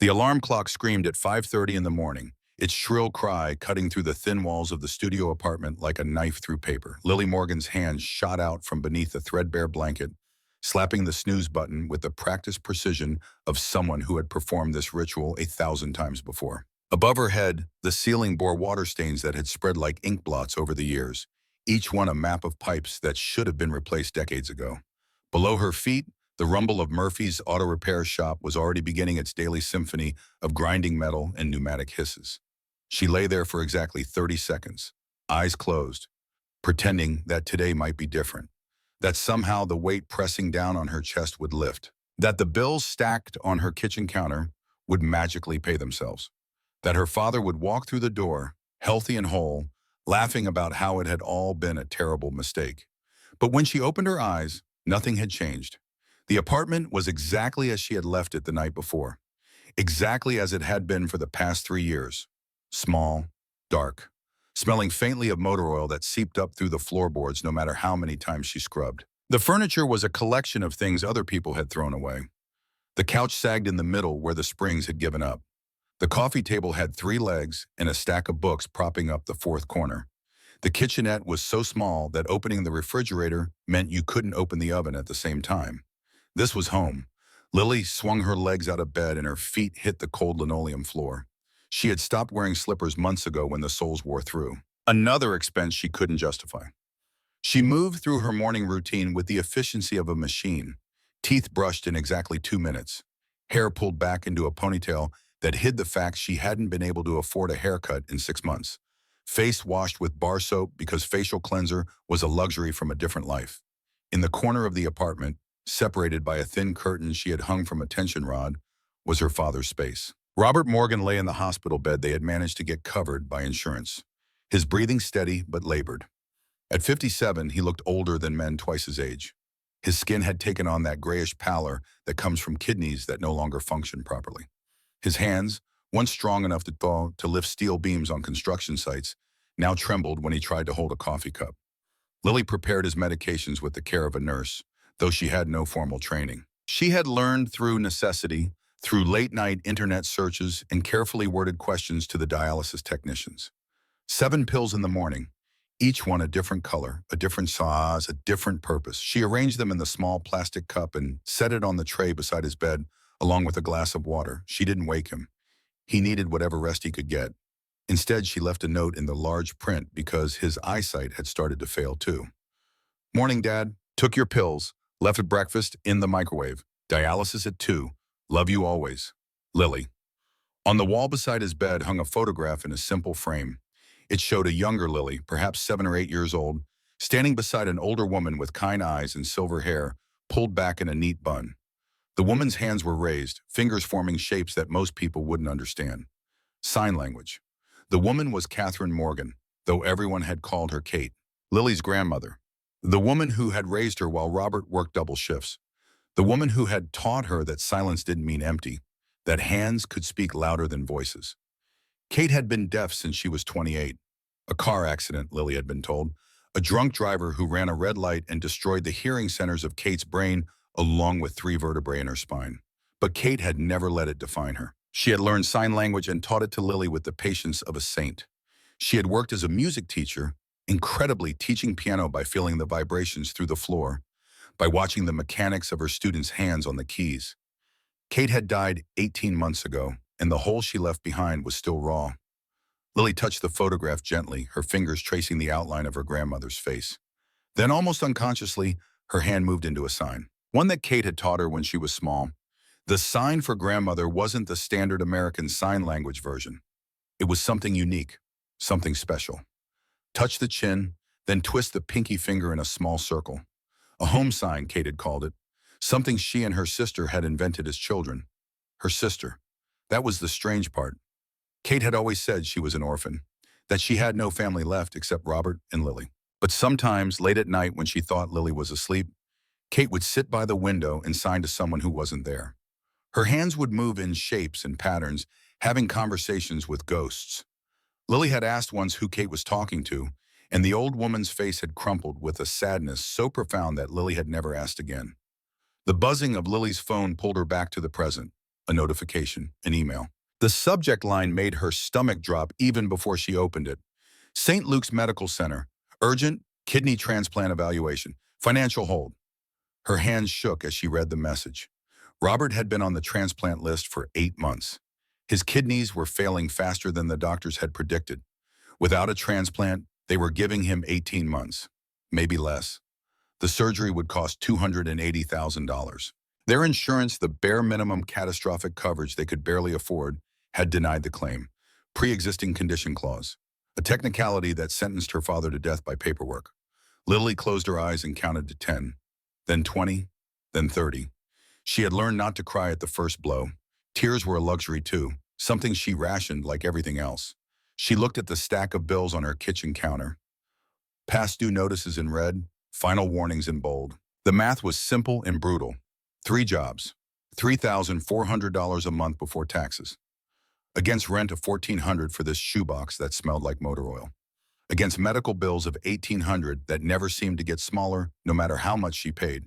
The alarm clock screamed at 5:30 in the morning, its shrill cry cutting through the thin walls of the studio apartment like a knife through paper. Lily Morgan's hands shot out from beneath a threadbare blanket, slapping the snooze button with the practiced precision of someone who had performed this ritual 1,000 times before. Above her head, the ceiling bore water stains that had spread like ink blots over the years, each one a map of pipes that should have been replaced decades ago. Below her feet, the rumble of Murphy's auto repair shop was already beginning its daily symphony of grinding metal and pneumatic hisses. She lay there for exactly 30 seconds, eyes closed, pretending that today might be different, that somehow the weight pressing down on her chest would lift, that the bills stacked on her kitchen counter would magically pay themselves, that her father would walk through the door, healthy and whole, laughing about how it had all been a terrible mistake. But when she opened her eyes, nothing had changed. The apartment was exactly as she had left it the night before, exactly as it had been for the past 3 years. Small, dark, smelling faintly of motor oil that seeped up through the floorboards no matter how many times she scrubbed. The furniture was a collection of things other people had thrown away. The couch sagged in the middle where the springs had given up. The coffee table had 3 legs and a stack of books propping up the fourth corner. The kitchenette was so small that opening the refrigerator meant you couldn't open the oven at the same time. This was home. Lily swung her legs out of bed and her feet hit the cold linoleum floor. She had stopped wearing slippers months ago when the soles wore through. Another expense she couldn't justify. She moved through her morning routine with the efficiency of a machine, teeth brushed in exactly 2 minutes, hair pulled back into a ponytail that hid the fact she hadn't been able to afford a haircut in 6 months, face washed with bar soap because facial cleanser was a luxury from a different life. In the corner of the apartment, separated by a thin curtain she had hung from a tension rod, was her father's space. Robert Morgan lay in the hospital bed they had managed to get covered by insurance, his breathing steady but labored. At 57, he looked older than men twice his age. His skin had taken on that grayish pallor that comes from kidneys that no longer function properly. His hands, once strong enough to lift steel beams on construction sites, now trembled when he tried to hold a coffee cup. Lily prepared his medications with the care of a nurse, though she had no formal training. She had learned through necessity, through late-night internet searches and carefully worded questions to the dialysis technicians. 7 pills in the morning, each one a different color, a different size, a different purpose. She arranged them in the small plastic cup and set it on the tray beside his bed, along with a glass of water. She didn't wake him. He needed whatever rest he could get. Instead, she left a note in the large print because his eyesight had started to fail too. "Morning, Dad. Took your pills. Left at breakfast in the microwave. Dialysis at 2. Love you always. Lily." On the wall beside his bed hung a photograph in a simple frame. It showed a younger Lily, perhaps 7 or 8 years old, standing beside an older woman with kind eyes and silver hair, pulled back in a neat bun. The woman's hands were raised, fingers forming shapes that most people wouldn't understand. Sign language. The woman was Catherine Morgan, though everyone had called her Kate, Lily's grandmother. The woman who had raised her while Robert worked double shifts. The woman who had taught her that silence didn't mean empty, that hands could speak louder than voices. Kate had been deaf since she was 28. A car accident, Lily had been told. A drunk driver who ran a red light and destroyed the hearing centers of Kate's brain along with 3 vertebrae in her spine. But Kate had never let it define her. She had learned sign language and taught it to Lily with the patience of a saint. She had worked as a music teacher, incredibly teaching piano by feeling the vibrations through the floor, by watching the mechanics of her students' hands on the keys. Kate had died 18 months ago, and the hole she left behind was still raw. Lily touched the photograph gently, her fingers tracing the outline of her grandmother's face. Then, almost unconsciously, her hand moved into a sign, one that Kate had taught her when she was small. The sign for grandmother wasn't the standard American sign language version. It was something unique, something special. Touch the chin, then twist the pinky finger in a small circle. A home sign, Kate had called it, something she and her sister had invented as children. Her sister. That was the strange part. Kate had always said she was an orphan, that she had no family left except Robert and Lily. But sometimes, late at night when she thought Lily was asleep, Kate would sit by the window and sign to someone who wasn't there. Her hands would move in shapes and patterns, having conversations with ghosts. Lily had asked once who Kate was talking to, and the old woman's face had crumpled with a sadness so profound that Lily had never asked again. The buzzing of Lily's phone pulled her back to the present. a notification, an email. The subject line made her stomach drop even before she opened it. St. Luke's Medical Center. Urgent kidney transplant evaluation. Financial hold. Her hands shook as she read the message. Robert had been on the transplant list for 8 months. His kidneys were failing faster than the doctors had predicted. Without a transplant, they were giving him 18 months, maybe less. The surgery would cost $280,000. Their insurance, the bare minimum catastrophic coverage they could barely afford, had denied the claim. Pre-existing condition clause, a technicality that sentenced her father to death by paperwork. Lily closed her eyes and counted to 10, then 20, then 30. She had learned not to cry at the first blow. Tears were a luxury too, something she rationed like everything else. She looked at the stack of bills on her kitchen counter. Past due notices in red, final warnings in bold. The math was simple and brutal. 3 jobs, $3,400 a month before taxes. Against rent of $1,400 for this shoebox that smelled like motor oil. Against medical bills of $1,800 that never seemed to get smaller no matter how much she paid.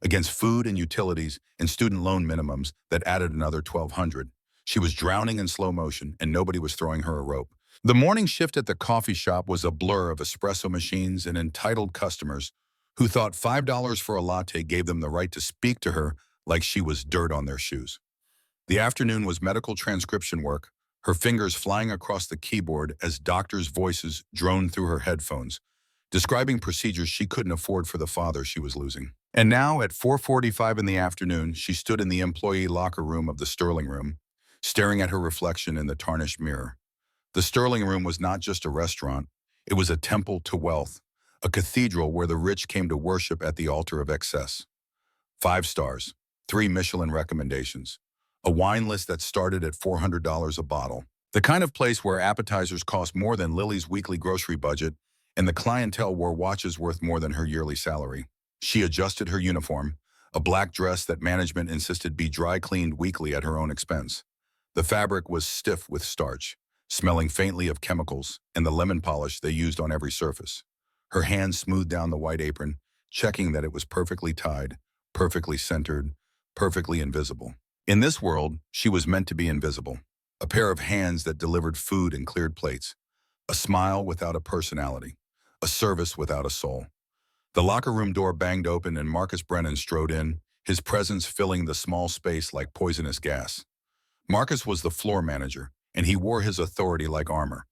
Against food and utilities and student loan minimums that added another $1,200. She was drowning in slow motion and nobody was throwing her a rope. The morning shift at the coffee shop was a blur of espresso machines and entitled customers who thought $5 for a latte gave them the right to speak to her like she was dirt on their shoes. The afternoon was medical transcription work, her fingers flying across the keyboard as doctors' voices droned through her headphones, describing procedures she couldn't afford for the father she was losing. And now, at 4:45 in the afternoon, she stood in the employee locker room of the Sterling Room, staring at her reflection in the tarnished mirror. The Sterling Room was not just a restaurant, it was a temple to wealth, a cathedral where the rich came to worship at the altar of excess. 5 stars, 3 Michelin recommendations, a wine list that started at $400 a bottle. The kind of place where appetizers cost more than Lily's weekly grocery budget and the clientele wore watches worth more than her yearly salary. She adjusted her uniform, a black dress that management insisted be dry cleaned weekly at her own expense. The fabric was stiff with starch, smelling faintly of chemicals and the lemon polish they used on every surface. Her hands smoothed down the white apron, checking that it was perfectly tied, perfectly centered, perfectly invisible. In this world, she was meant to be invisible. A pair of hands that delivered food and cleared plates. A smile without a personality. A service without a soul. The locker room door banged open and Marcus Brennan strode in, his presence filling the small space like poisonous gas. Marcus was the floor manager, and he wore his authority like armor.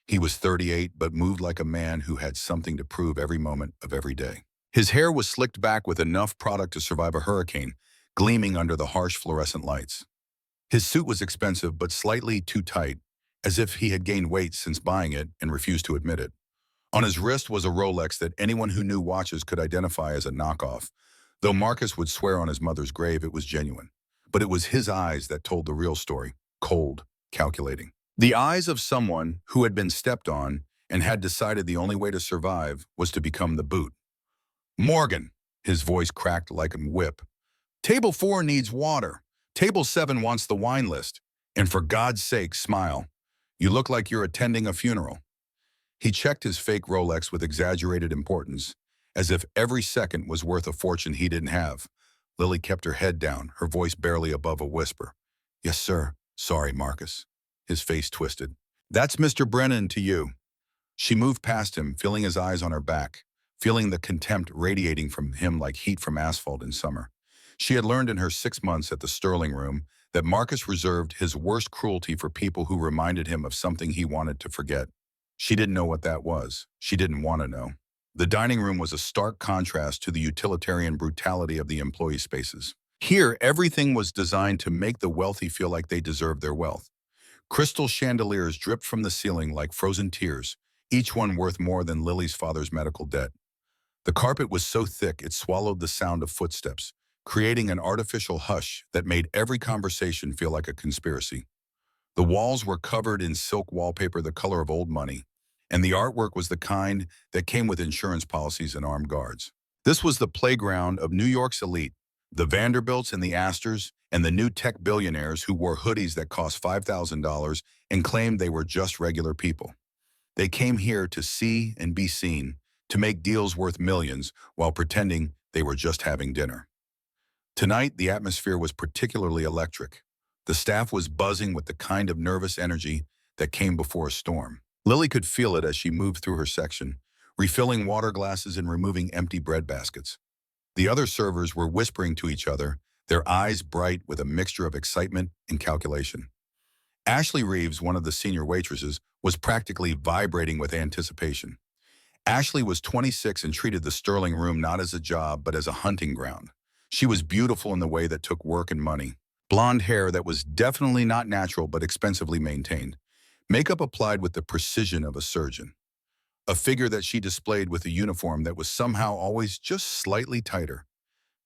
He was 38, but moved like a man who had something to prove every moment of every day. His hair was slicked back with enough product to survive a hurricane, gleaming under the harsh fluorescent lights. His suit was expensive but slightly too tight, as if he had gained weight since buying it and refused to admit it. On his wrist was a Rolex that anyone who knew watches could identify as a knockoff, though Marcus would swear on his mother's grave it was genuine. But it was his eyes that told the real story, cold, calculating. The eyes of someone who had been stepped on and had decided the only way to survive was to become the boot. "Morgan," his voice cracked like a whip. "Table 4 needs water. Table 7 wants the wine list. And for God's sake, smile. You look like you're attending a funeral." He checked his fake Rolex with exaggerated importance, as if every second was worth a fortune he didn't have. Lily kept her head down, her voice barely above a whisper. "Yes, sir. Sorry, Marcus." His face twisted. "That's Mr. Brennan to you." She moved past him, feeling his eyes on her back, feeling the contempt radiating from him like heat from asphalt in summer. She had learned in her 6 months at the Sterling Room that Marcus reserved his worst cruelty for people who reminded him of something he wanted to forget. She didn't know what that was. She didn't want to know. The dining room was a stark contrast to the utilitarian brutality of the employee spaces. Here, everything was designed to make the wealthy feel like they deserved their wealth. Crystal chandeliers dripped from the ceiling like frozen tears, each one worth more than Lily's father's medical debt. The carpet was so thick it swallowed the sound of footsteps, creating an artificial hush that made every conversation feel like a conspiracy. The walls were covered in silk wallpaper the color of old money, and the artwork was the kind that came with insurance policies and armed guards. This was the playground of New York's elite, the Vanderbilts and the Astors, and the new tech billionaires who wore hoodies that cost $5,000 and claimed they were just regular people. They came here to see and be seen, to make deals worth millions while pretending they were just having dinner. Tonight, the atmosphere was particularly electric. The staff was buzzing with the kind of nervous energy that came before a storm. Lily could feel it as she moved through her section, refilling water glasses and removing empty bread baskets. The other servers were whispering to each other, their eyes bright with a mixture of excitement and calculation. Ashley Reeves, one of the senior waitresses, was practically vibrating with anticipation. Ashley was 26 and treated the Sterling Room not as a job but as a hunting ground. She was beautiful in the way that took work and money. Blonde hair that was definitely not natural but expensively maintained. Makeup applied with the precision of a surgeon. A figure that she displayed with a uniform that was somehow always just slightly tighter,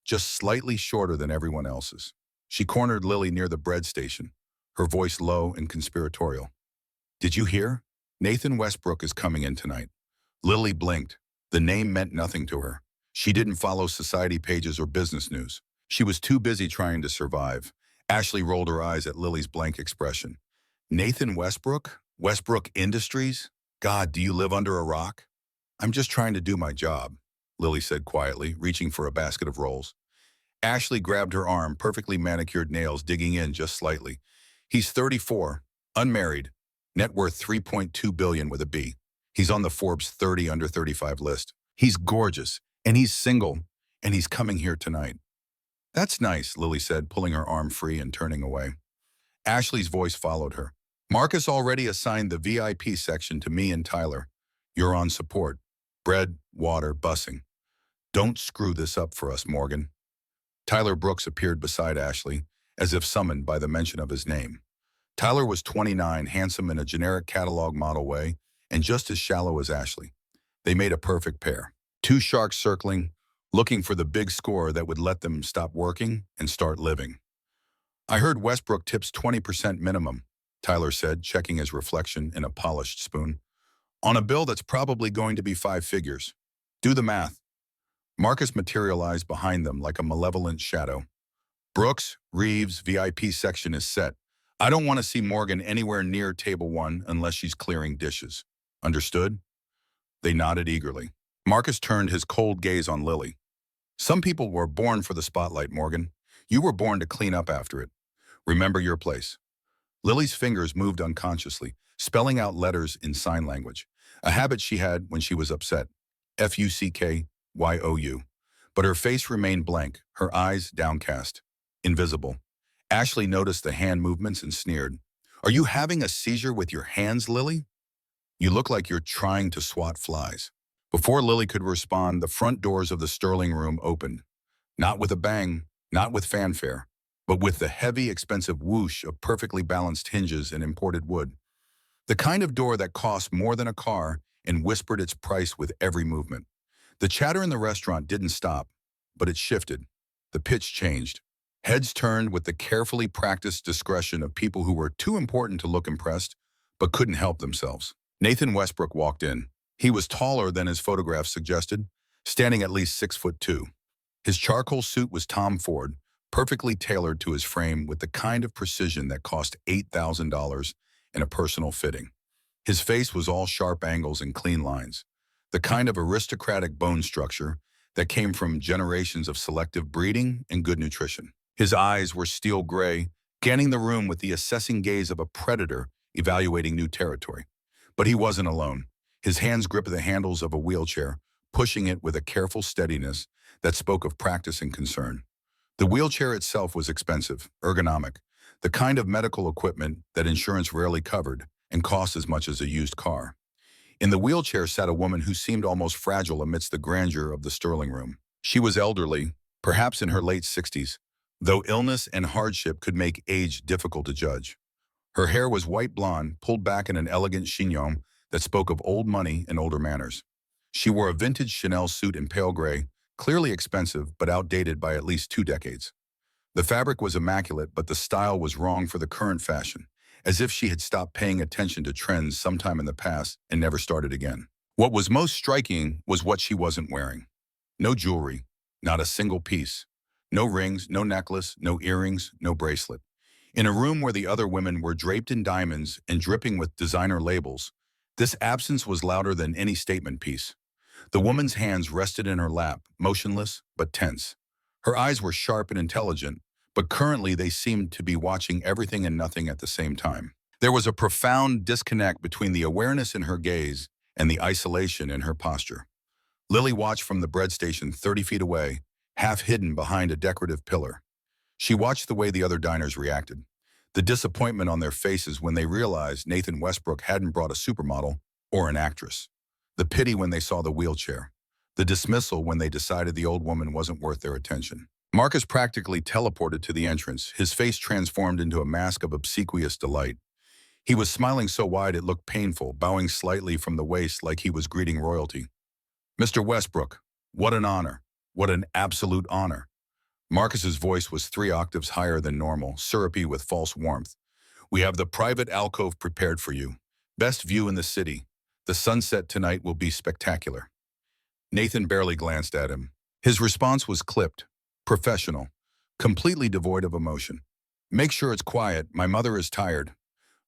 just slightly shorter than everyone else's. She cornered Lily near the bread station, her voice low and conspiratorial. "Did you hear? Nathan Westbrook is coming in tonight." Lily blinked. The name meant nothing to her. She didn't follow society pages or business news. She was too busy trying to survive. Ashley rolled her eyes at Lily's blank expression. "Nathan Westbrook? Westbrook Industries? God, do you live under a rock?" "I'm just trying to do my job," Lily said quietly, reaching for a basket of rolls. Ashley grabbed her arm, perfectly manicured nails digging in just slightly. "He's 34, unmarried, net worth $3.2 billion with a B. He's on the Forbes 30 under 35 list. He's gorgeous, and he's single, and he's coming here tonight." "That's nice," Lily said, pulling her arm free and turning away. Ashley's voice followed her. "Marcus already assigned the VIP section to me and Tyler. You're on support. Bread, water, busing. Don't screw this up for us, Morgan." Tyler Brooks appeared beside Ashley, as if summoned by the mention of his name. Tyler was 29, handsome in a generic catalog model way, and just as shallow as Ashley. They made a perfect pair. Two sharks circling, looking for the big score that would let them stop working and start living. "I heard Westbrook tips 20% minimum," Tyler said, checking his reflection in a polished spoon. "On a bill that's probably going to be 5 figures. Do the math." Marcus materialized behind them like a malevolent shadow. "Brooks, Reeves, VIP section is set. I don't want to see Morgan anywhere near table 1 unless she's clearing dishes. Understood?" They nodded eagerly. Marcus turned his cold gaze on Lily. "Some people were born for the spotlight, Morgan. You were born to clean up after it. Remember your place." Lily's fingers moved unconsciously, spelling out letters in sign language, a habit she had when she was upset. FUCKYOU. But her face remained blank, her eyes downcast, invisible. Ashley noticed the hand movements and sneered. "Are you having a seizure with your hands, Lily? You look like you're trying to swat flies." Before Lily could respond, the front doors of the Sterling Room opened. Not with a bang, not with fanfare, but with the heavy, expensive whoosh of perfectly balanced hinges and imported wood. The kind of door that cost more than a car and whispered its price with every movement. The chatter in the restaurant didn't stop, but it shifted. The pitch changed. Heads turned with the carefully practiced discretion of people who were too important to look impressed, but couldn't help themselves. Nathan Westbrook walked in. He was taller than his photograph suggested, standing at least 6'2". His charcoal suit was Tom Ford, perfectly tailored to his frame with the kind of precision that cost $8,000 in a personal fitting. His face was all sharp angles and clean lines, the kind of aristocratic bone structure that came from generations of selective breeding and good nutrition. His eyes were steel gray, scanning the room with the assessing gaze of a predator evaluating new territory. But he wasn't alone. His hands gripped the handles of a wheelchair, pushing it with a careful steadiness that spoke of practice and concern. The wheelchair itself was expensive, ergonomic, the kind of medical equipment that insurance rarely covered and cost as much as a used car. In the wheelchair sat a woman who seemed almost fragile amidst the grandeur of the Sterling Room. She was elderly, perhaps in her late 60s, though illness and hardship could make age difficult to judge. Her hair was white blonde, pulled back in an elegant chignon that spoke of old money and older manners. She wore a vintage Chanel suit in pale gray, clearly expensive but outdated by at least 2 decades. The fabric was immaculate, but the style was wrong for the current fashion, as if she had stopped paying attention to trends sometime in the past and never started again. What was most striking was what she wasn't wearing. No jewelry, not a single piece. No rings, no necklace, no earrings, no bracelet. In a room where the other women were draped in diamonds and dripping with designer labels, this absence was louder than any statement piece. The woman's hands rested in her lap, motionless but tense. Her eyes were sharp and intelligent, but currently they seemed to be watching everything and nothing at the same time. There was a profound disconnect between the awareness in her gaze and the isolation in her posture. Lily watched from the bread station 30 feet away, half hidden behind a decorative pillar. She watched the way the other diners reacted. The disappointment on their faces when they realized Nathan Westbrook hadn't brought a supermodel or an actress. The pity when they saw the wheelchair. The dismissal when they decided the old woman wasn't worth their attention. Marcus practically teleported to the entrance, his face transformed into a mask of obsequious delight. He was smiling so wide it looked painful, bowing slightly from the waist like he was greeting royalty. "Mr. Westbrook, what an honor. What an absolute honor." Marcus's voice was 3 octaves higher than normal, syrupy with false warmth. "We have the private alcove prepared for you. Best view in the city. The sunset tonight will be spectacular." Nathan barely glanced at him. His response was clipped, professional, completely devoid of emotion. "Make sure it's quiet. My mother is tired."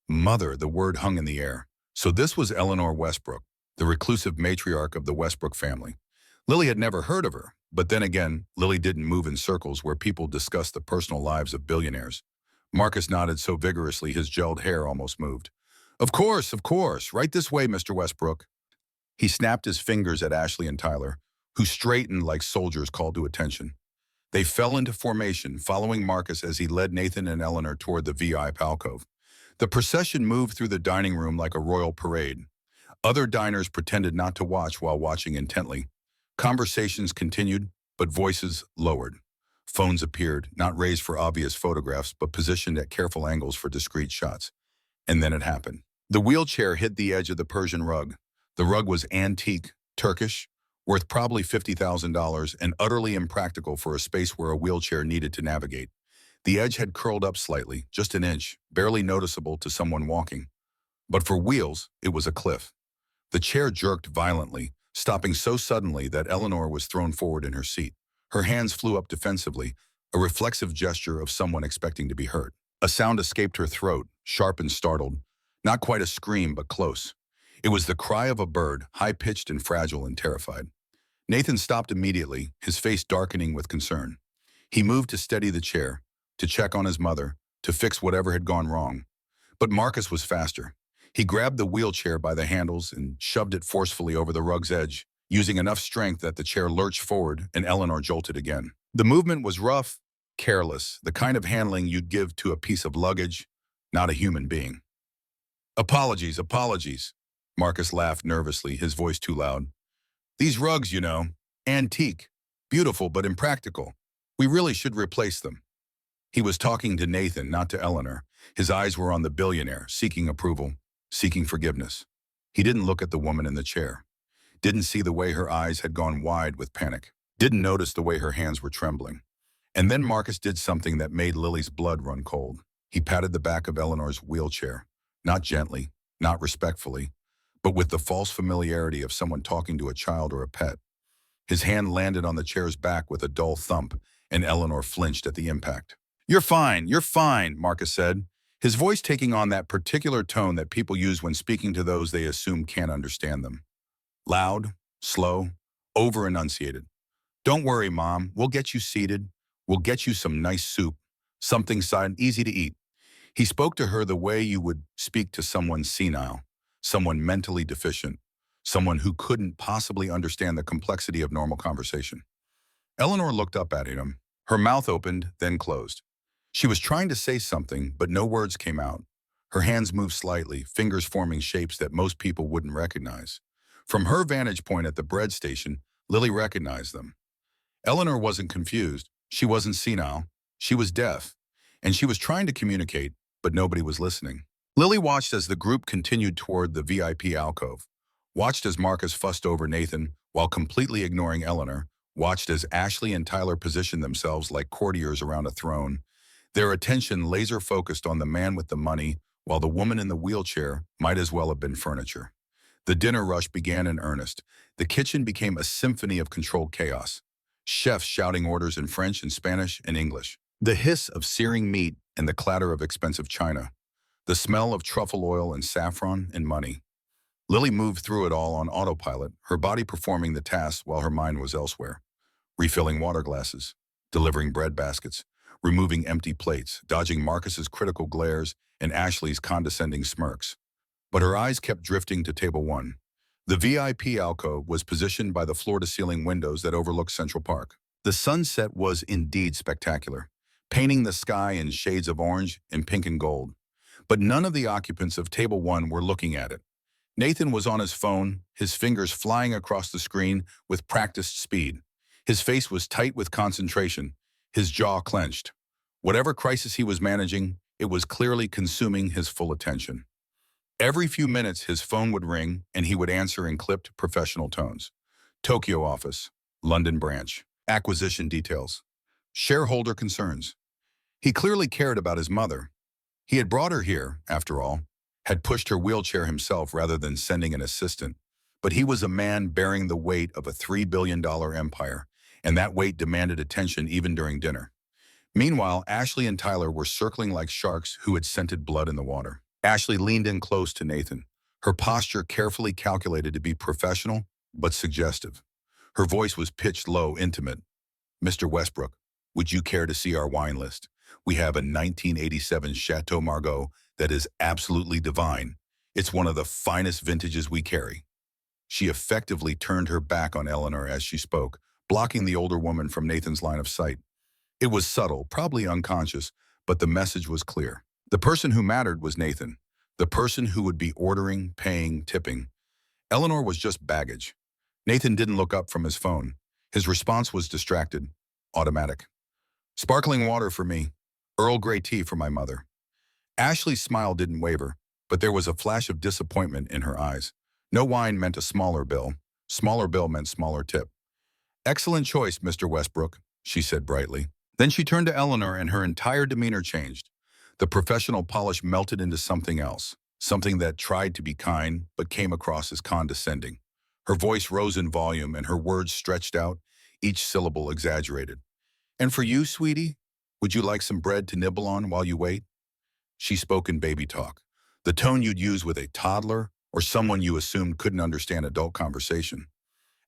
Mother, the word hung in the air. So this was Eleanor Westbrook, the reclusive matriarch of the Westbrook family. Lily had never heard of her, but then again, Lily didn't move in circles where people discussed the personal lives of billionaires. Marcus nodded so vigorously his gelled hair almost moved. Of course. Right this way, Mr. Westbrook." He snapped his fingers at Ashley and Tyler, who straightened like soldiers called to attention. They fell into formation, following Marcus as he led Nathan and Eleanor toward the VIP alcove. The procession moved through the dining room like a royal parade. Other diners pretended not to watch while watching intently. Conversations continued, but voices lowered. Phones appeared, not raised for obvious photographs, but positioned at careful angles for discreet shots. And then it happened. The wheelchair hit the edge of the Persian rug. The rug was antique, Turkish, worth probably $50,000 and utterly impractical for a space where a wheelchair needed to navigate. The edge had curled up slightly, just an inch, barely noticeable to someone walking. But for wheels, it was a cliff. The chair jerked violently, stopping so suddenly that Eleanor was thrown forward in her seat. Her hands flew up defensively, a reflexive gesture of someone expecting to be hurt. A sound escaped her throat, sharp and startled. Not quite a scream, but close. It was the cry of a bird, high-pitched and fragile and terrified. Nathan stopped immediately, his face darkening with concern. He moved to steady the chair, to check on his mother, to fix whatever had gone wrong. But Marcus was faster. He grabbed the wheelchair by the handles and shoved it forcefully over the rug's edge, using enough strength that the chair lurched forward and Eleanor jolted again. The movement was rough, careless, the kind of handling you'd give to a piece of luggage, not a human being. Apologies. Marcus laughed nervously, his voice too loud. "These rugs, antique, beautiful but impractical. We really should replace them." He was talking to Nathan, not to Eleanor. His eyes were on the billionaire, seeking approval, seeking forgiveness. He didn't look at the woman in the chair. Didn't see the way her eyes had gone wide with panic. Didn't notice the way her hands were trembling. And then Marcus did something that made Lily's blood run cold. He patted the back of Eleanor's wheelchair, not gently, not respectfully, but with the false familiarity of someone talking to a child or a pet. His hand landed on the chair's back with a dull thump, and Eleanor flinched at the impact. You're fine, Marcus said, his voice taking on that particular tone that people use when speaking to those they assume can't understand them. Loud, slow, over-enunciated. "Don't worry, Mom. We'll get you seated. We'll get you some nice soup. Something easy to eat." He spoke to her the way you would speak to someone senile, someone mentally deficient, someone who couldn't possibly understand the complexity of normal conversation. Eleanor looked up at him, her mouth opened, then closed. She was trying to say something, but no words came out. Her hands moved slightly, fingers forming shapes that most people wouldn't recognize. From her vantage point at the bread station, Lily recognized them. Eleanor wasn't confused. She wasn't senile. She was deaf. And she was trying to communicate, but nobody was listening. Lily watched as the group continued toward the VIP alcove, watched as Marcus fussed over Nathan while completely ignoring Eleanor, watched as Ashley and Tyler positioned themselves like courtiers around a throne, their attention laser-focused on the man with the money while the woman in the wheelchair might as well have been furniture. The dinner rush began in earnest. The kitchen became a symphony of controlled chaos. Chefs shouting orders in French and Spanish and English. The hiss of searing meat and the clatter of expensive china. The smell of truffle oil and saffron and money. Lily moved through it all on autopilot, her body performing the tasks while her mind was elsewhere. Refilling water glasses, delivering bread baskets, removing empty plates, dodging Marcus's critical glares and Ashley's condescending smirks. But her eyes kept drifting to table 1. The VIP alcove was positioned by the floor-to-ceiling windows that overlooked Central Park. The sunset was indeed spectacular, painting the sky in shades of orange and pink and gold. But none of the occupants of table 1 were looking at it. Nathan was on his phone, his fingers flying across the screen with practiced speed. His face was tight with concentration, his jaw clenched. Whatever crisis he was managing, it was clearly consuming his full attention. Every few minutes, his phone would ring, and he would answer in clipped, professional tones. Tokyo office, London branch, acquisition details, shareholder concerns. He clearly cared about his mother. He had brought her here, after all, had pushed her wheelchair himself rather than sending an assistant. But he was a man bearing the weight of a $3 billion empire, and that weight demanded attention even during dinner. Meanwhile, Ashley and Tyler were circling like sharks who had scented blood in the water. Ashley leaned in close to Nathan, her posture carefully calculated to be professional but suggestive. Her voice was pitched low, intimate. "Mr. Westbrook, would you care to see our wine list? We have a 1987 Chateau Margaux that is absolutely divine. It's one of the finest vintages we carry." She effectively turned her back on Eleanor as she spoke, blocking the older woman from Nathan's line of sight. It was subtle, probably unconscious, but the message was clear. The person who mattered was Nathan, the person who would be ordering, paying, tipping. Eleanor was just baggage. Nathan didn't look up from his phone. His response was distracted, automatic. "Sparkling water for me. Earl Grey tea for my mother." Ashley's smile didn't waver, but there was a flash of disappointment in her eyes. No wine meant a smaller bill. Smaller bill meant smaller tip. "Excellent choice, Mr. Westbrook," she said brightly. Then she turned to Eleanor and her entire demeanor changed. The professional polish melted into something else, something that tried to be kind but came across as condescending. Her voice rose in volume and her words stretched out, each syllable exaggerated. "And for you, sweetie, would you like some bread to nibble on while you wait?" She spoke in baby talk, the tone you'd use with a toddler or someone you assumed couldn't understand adult conversation.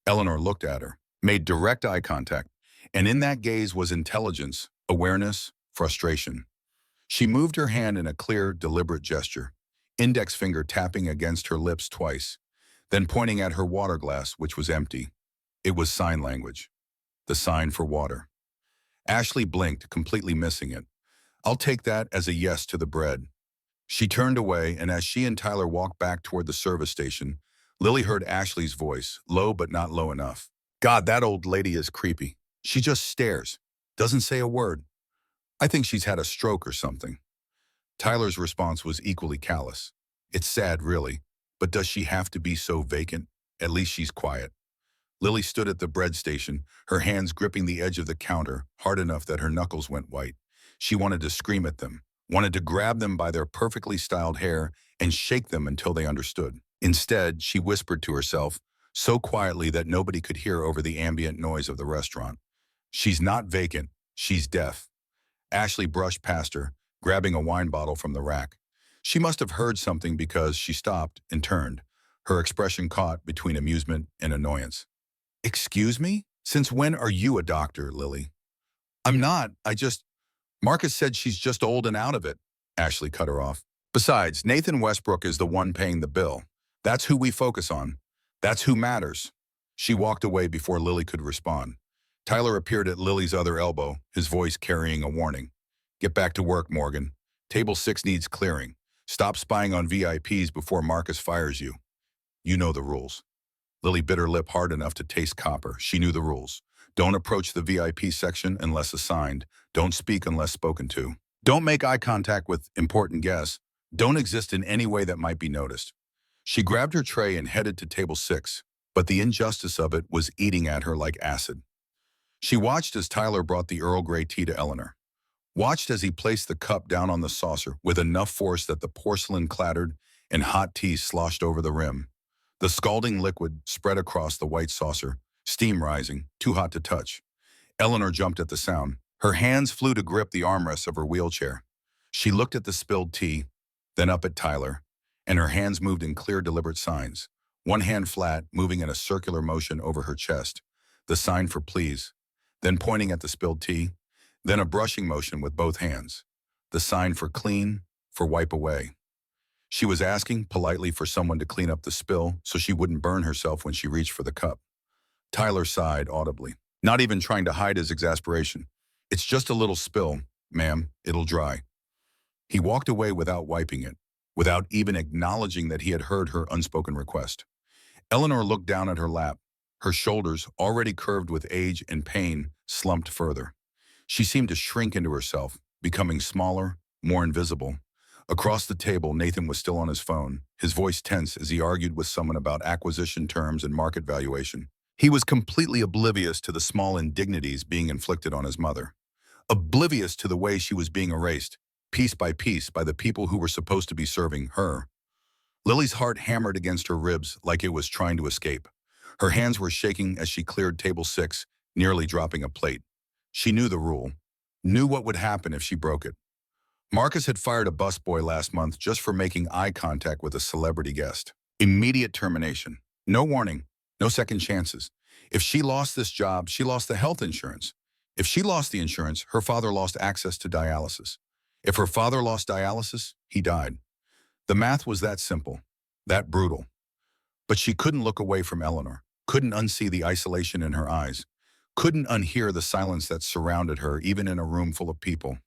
Eleanor looked at her, made direct eye contact, and in that gaze was intelligence, awareness, frustration. She moved her hand in a clear, deliberate gesture, index finger tapping against her lips twice, then pointing at her water glass, which was empty. It was sign language, the sign for water. Ashley blinked, completely missing it. "I'll take that as a yes to the bread." She turned away, and as she and Tyler walked back toward the service station, Lily heard Ashley's voice, low but not low enough. "God, that old lady is creepy. She just stares, doesn't say a word. I think she's had a stroke or something." Tyler's response was equally callous. "It's sad, really, but does she have to be so vacant? At least she's quiet." Lily stood at the bread station, her hands gripping the edge of the counter, hard enough that her knuckles went white. She wanted to scream at them, wanted to grab them by their perfectly styled hair and shake them until they understood. Instead, she whispered to herself, so quietly that nobody could hear over the ambient noise of the restaurant. "She's not vacant, she's deaf." Ashley brushed past her, grabbing a wine bottle from the rack. She must have heard something because she stopped and turned, her expression caught between amusement and annoyance. "Excuse me? Since when are you a doctor, Lily?" "I'm not, Marcus said she's just old and out of it," Ashley cut her off. "Besides, Nathan Westbrook is the one paying the bill. That's who we focus on. That's who matters." She walked away before Lily could respond. Tyler appeared at Lily's other elbow, his voice carrying a warning. "Get back to work, Morgan. Table 6 needs clearing. Stop spying on VIPs before Marcus fires you. You know the rules." Lily bit her lip hard enough to taste copper. She knew the rules. Don't approach the VIP section unless assigned. Don't speak unless spoken to. Don't make eye contact with important guests. Don't exist in any way that might be noticed. She grabbed her tray and headed to table 6, but the injustice of it was eating at her like acid. She watched as Tyler brought the Earl Grey tea to Eleanor. Watched as he placed the cup down on the saucer with enough force that the porcelain clattered and hot tea sloshed over the rim. The scalding liquid spread across the white saucer, steam rising, too hot to touch. Eleanor jumped at the sound. Her hands flew to grip the armrests of her wheelchair. She looked at the spilled tea, then up at Tyler, and her hands moved in clear, deliberate signs. One hand flat, moving in a circular motion over her chest, the sign for please, then pointing at the spilled tea. Then a brushing motion with both hands. The sign for clean, for wipe away. She was asking politely for someone to clean up the spill so she wouldn't burn herself when she reached for the cup. Tyler sighed audibly, not even trying to hide his exasperation. It's just a little spill, ma'am. It'll dry. He walked away without wiping it, without even acknowledging that he had heard her unspoken request. Eleanor looked down at her lap. Her shoulders, already curved with age and pain, slumped further. She seemed to shrink into herself, becoming smaller, more invisible. Across the table, Nathan was still on his phone, his voice tense as he argued with someone about acquisition terms and market valuation. He was completely oblivious to the small indignities being inflicted on his mother. Oblivious to the way she was being erased, piece by piece, by the people who were supposed to be serving her. Lily's heart hammered against her ribs like it was trying to escape. Her hands were shaking as she cleared table 6, nearly dropping a plate. She knew the rule, knew what would happen if she broke it. Marcus had fired a busboy last month just for making eye contact with a celebrity guest. Immediate termination. No warning, no second chances. If she lost this job, she lost the health insurance. If she lost the insurance, her father lost access to dialysis. If her father lost dialysis, he died. The math was that simple, that brutal. But she couldn't look away from Eleanor, couldn't unsee the isolation in her eyes, couldn't unhear the silence that surrounded her even in a room full of people.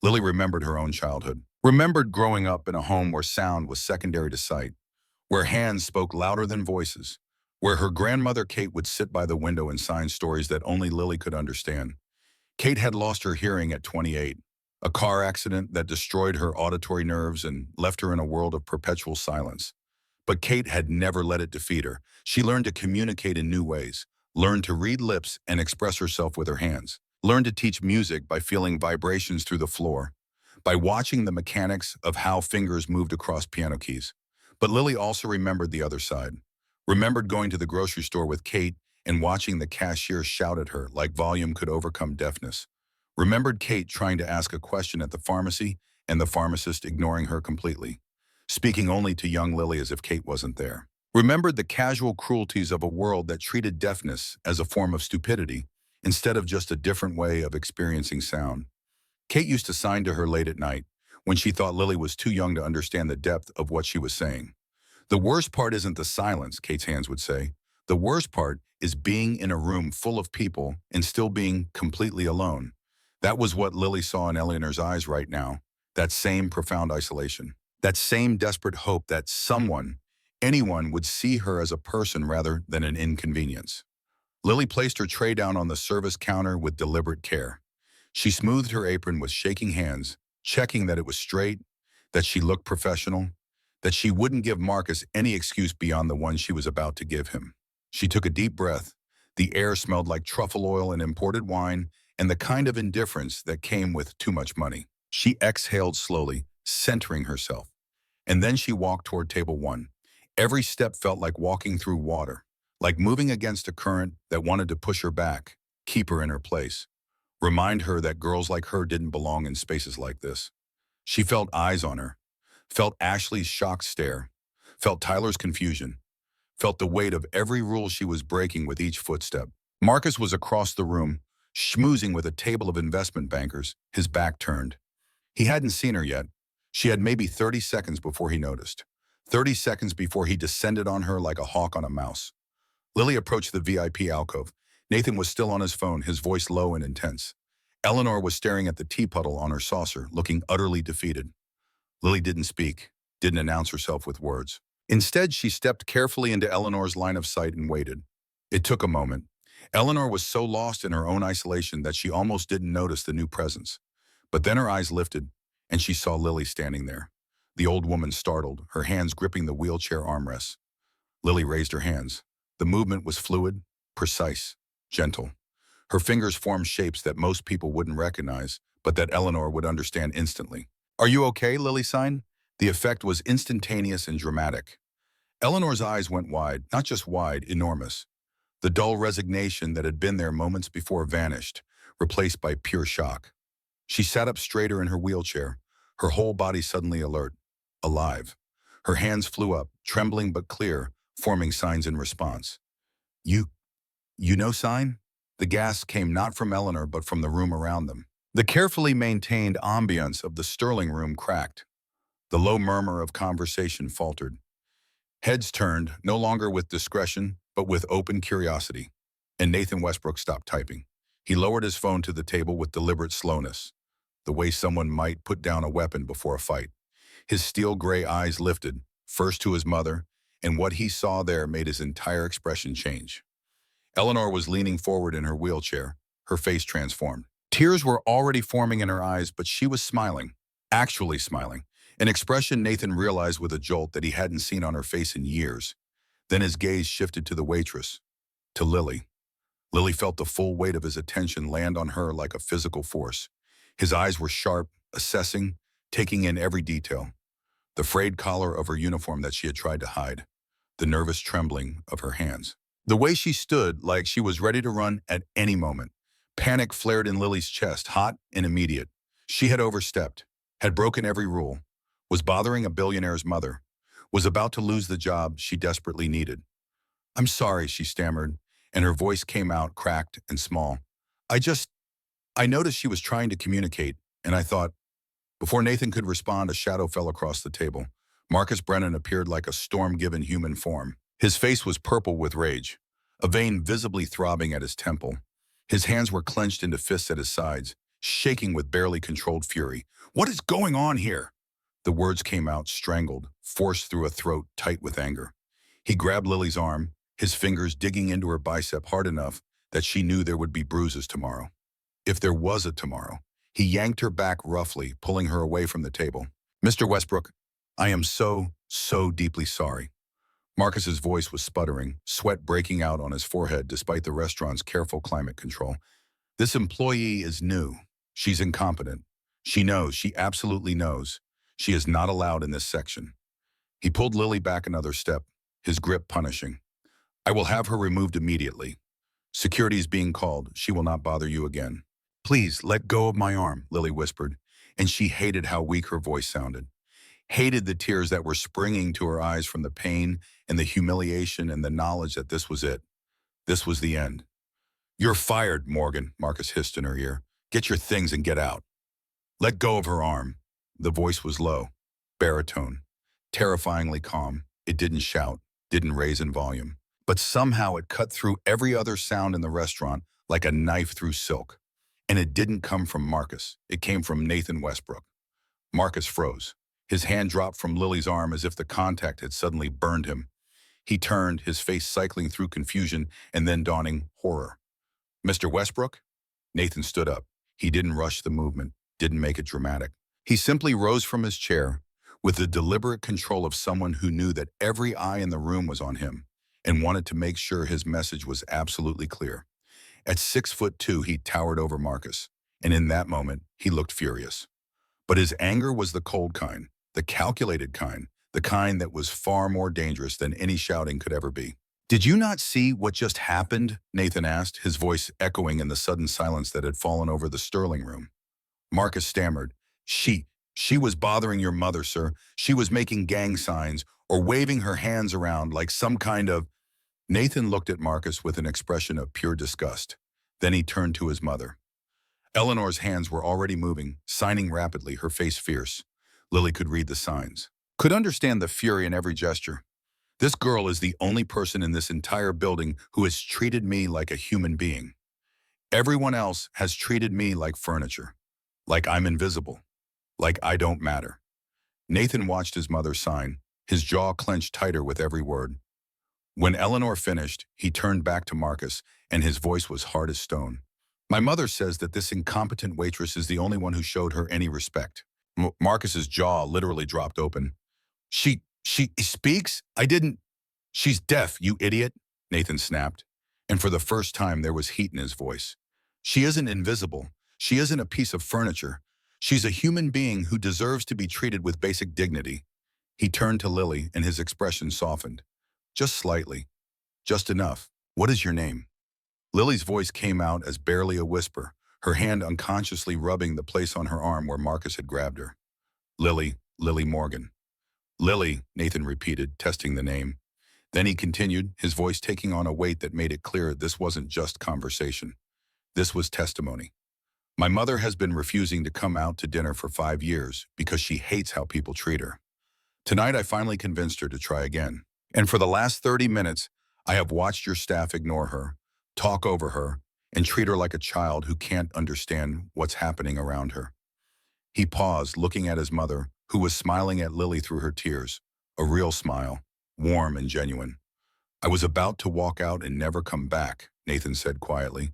Lily remembered her own childhood, remembered growing up in a home where sound was secondary to sight, where hands spoke louder than voices, where her grandmother Kate would sit by the window and sign stories that only Lily could understand. Kate had lost her hearing at 28, a car accident that destroyed her auditory nerves and left her in a world of perpetual silence. But Kate had never let it defeat her. She learned to communicate in new ways, learned to read lips and express herself with her hands, learned to teach music by feeling vibrations through the floor, by watching the mechanics of how fingers moved across piano keys. But Lily also remembered the other side, remembered going to the grocery store with Kate and watching the cashier shout at her like volume could overcome deafness. Remembered Kate trying to ask a question at the pharmacy and the pharmacist ignoring her completely, speaking only to young Lily as if Kate wasn't there. Remembered the casual cruelties of a world that treated deafness as a form of stupidity instead of just a different way of experiencing sound. Kate used to sign to her late at night when she thought Lily was too young to understand the depth of what she was saying. The worst part isn't the silence, Kate's hands would say. The worst part is being in a room full of people and still being completely alone. That was what Lily saw in Eleanor's eyes right now, that same profound isolation, that same desperate hope that someone, anyone, would see her as a person rather than an inconvenience. Lily placed her tray down on the service counter with deliberate care. She smoothed her apron with shaking hands, checking that it was straight, that she looked professional, that she wouldn't give Marcus any excuse beyond the one she was about to give him. She took a deep breath. The air smelled like truffle oil and imported wine, and the kind of indifference that came with too much money. She exhaled slowly, centering herself. And then she walked toward table 1. Every step felt like walking through water, like moving against a current that wanted to push her back, keep her in her place, remind her that girls like her didn't belong in spaces like this. She felt eyes on her, felt Ashley's shocked stare, felt Tyler's confusion, felt the weight of every rule she was breaking with each footstep. Marcus was across the room, schmoozing with a table of investment bankers, his back turned. He hadn't seen her yet. She had maybe 30 seconds before he noticed. 30 seconds before he descended on her like a hawk on a mouse. Lily approached the VIP alcove. Nathan was still on his phone, his voice low and intense. Eleanor was staring at the tea puddle on her saucer, looking utterly defeated. Lily didn't speak, didn't announce herself with words. Instead, she stepped carefully into Eleanor's line of sight and waited. It took a moment. Eleanor was so lost in her own isolation that she almost didn't notice the new presence. But then her eyes lifted, and she saw Lily standing there. The old woman startled, her hands gripping the wheelchair armrests. Lily raised her hands. The movement was fluid, precise, gentle. Her fingers formed shapes that most people wouldn't recognize, but that Eleanor would understand instantly. "Are you okay?" Lily signed. The effect was instantaneous and dramatic. Eleanor's eyes went wide, not just wide, enormous. The dull resignation that had been there moments before vanished, replaced by pure shock. She sat up straighter in her wheelchair, her whole body suddenly alert, alive. Her hands flew up, trembling but clear, forming signs in response. You know sign?" The gasp came not from Eleanor but from the room around them. The carefully maintained ambience of the Sterling room cracked. The low murmur of conversation faltered. Heads turned, no longer with discretion, but with open curiosity. And Nathan Westbrook stopped typing. He lowered his phone to the table with deliberate slowness, the way someone might put down a weapon before a fight. His steel gray eyes lifted, first to his mother, and what he saw there made his entire expression change. Eleanor was leaning forward in her wheelchair, her face transformed. Tears were already forming in her eyes, but she was smiling, actually smiling, an expression Nathan realized with a jolt that he hadn't seen on her face in years. Then his gaze shifted to the waitress, to Lily. Lily felt the full weight of his attention land on her like a physical force. His eyes were sharp, assessing, taking in every detail. The frayed collar of her uniform that she had tried to hide, the nervous trembling of her hands. The way she stood like she was ready to run at any moment. Panic flared in Lily's chest, hot and immediate. She had overstepped, had broken every rule, was bothering a billionaire's mother, was about to lose the job she desperately needed. "I'm sorry," she stammered, and her voice came out cracked and small. I noticed she was trying to communicate, and I thought." Before Nathan could respond, a shadow fell across the table. Marcus Brennan appeared like a storm-given human form. His face was purple with rage, a vein visibly throbbing at his temple. His hands were clenched into fists at his sides, shaking with barely controlled fury. "What is going on here?" The words came out strangled, forced through a throat tight with anger. He grabbed Lily's arm, his fingers digging into her bicep hard enough that she knew there would be bruises tomorrow. If there was a tomorrow. He yanked her back roughly, pulling her away from the table. "Mr. Westbrook, I am so deeply sorry." Marcus's voice was sputtering, sweat breaking out on his forehead despite the restaurant's careful climate control. "This employee is new. She's incompetent. She knows, she absolutely knows. She is not allowed in this section." He pulled Lily back another step, his grip punishing. "I will have her removed immediately. Security is being called. She will not bother you again." "Please, let go of my arm," Lily whispered, and she hated how weak her voice sounded. Hated the tears that were springing to her eyes from the pain and the humiliation and the knowledge that this was it. This was the end. "You're fired, Morgan," Marcus hissed in her ear. "Get your things and get out." "Let go of her arm." The voice was low, baritone, terrifyingly calm. It didn't shout, didn't raise in volume. But somehow it cut through every other sound in the restaurant like a knife through silk. And it didn't come from Marcus. It came from Nathan Westbrook. Marcus froze. His hand dropped from Lily's arm as if the contact had suddenly burned him. He turned, his face cycling through confusion and then dawning horror. "Mr. Westbrook?" Nathan stood up. He didn't rush the movement, didn't make it dramatic. He simply rose from his chair with the deliberate control of someone who knew that every eye in the room was on him and wanted to make sure his message was absolutely clear. At 6'2", he towered over Marcus, and in that moment, he looked furious. But his anger was the cold kind, the calculated kind, the kind that was far more dangerous than any shouting could ever be. "Did you not see what just happened?" Nathan asked, his voice echoing in the sudden silence that had fallen over the Sterling room. Marcus stammered. She was bothering your mother, sir. She was making gang signs or waving her hands around like some kind of—" Nathan looked at Marcus with an expression of pure disgust. Then he turned to his mother. Eleanor's hands were already moving, signing rapidly, her face fierce. Lily could read the signs, could understand the fury in every gesture. "This girl is the only person in this entire building who has treated me like a human being. Everyone else has treated me like furniture, like I'm invisible, like I don't matter." Nathan watched his mother sign, his jaw clenched tighter with every word. When Eleanor finished, he turned back to Marcus, and his voice was hard as stone. "My mother says that this incompetent waitress is the only one who showed her any respect." Marcus's jaw literally dropped open. She speaks? I didn't." "She's deaf, you idiot," Nathan snapped. And for the first time, there was heat in his voice. "She isn't invisible. She isn't a piece of furniture. She's a human being who deserves to be treated with basic dignity." He turned to Lily, and his expression softened. Just slightly. Just enough. "What is your name?" Lily's voice came out as barely a whisper, her hand unconsciously rubbing the place on her arm where Marcus had grabbed her. Lily Morgan." "Lily," Nathan repeated, testing the name. Then he continued, his voice taking on a weight that made it clear this wasn't just conversation. This was testimony. My mother has been refusing to come out to dinner for 5 years because she hates how people treat her. Tonight, I finally convinced her to try again. And for the last 30 minutes, I have watched your staff ignore her, talk over her, and treat her like a child who can't understand what's happening around her. He paused, looking at his mother, who was smiling at Lily through her tears. A real smile, warm and genuine. I was about to walk out and never come back, Nathan said quietly.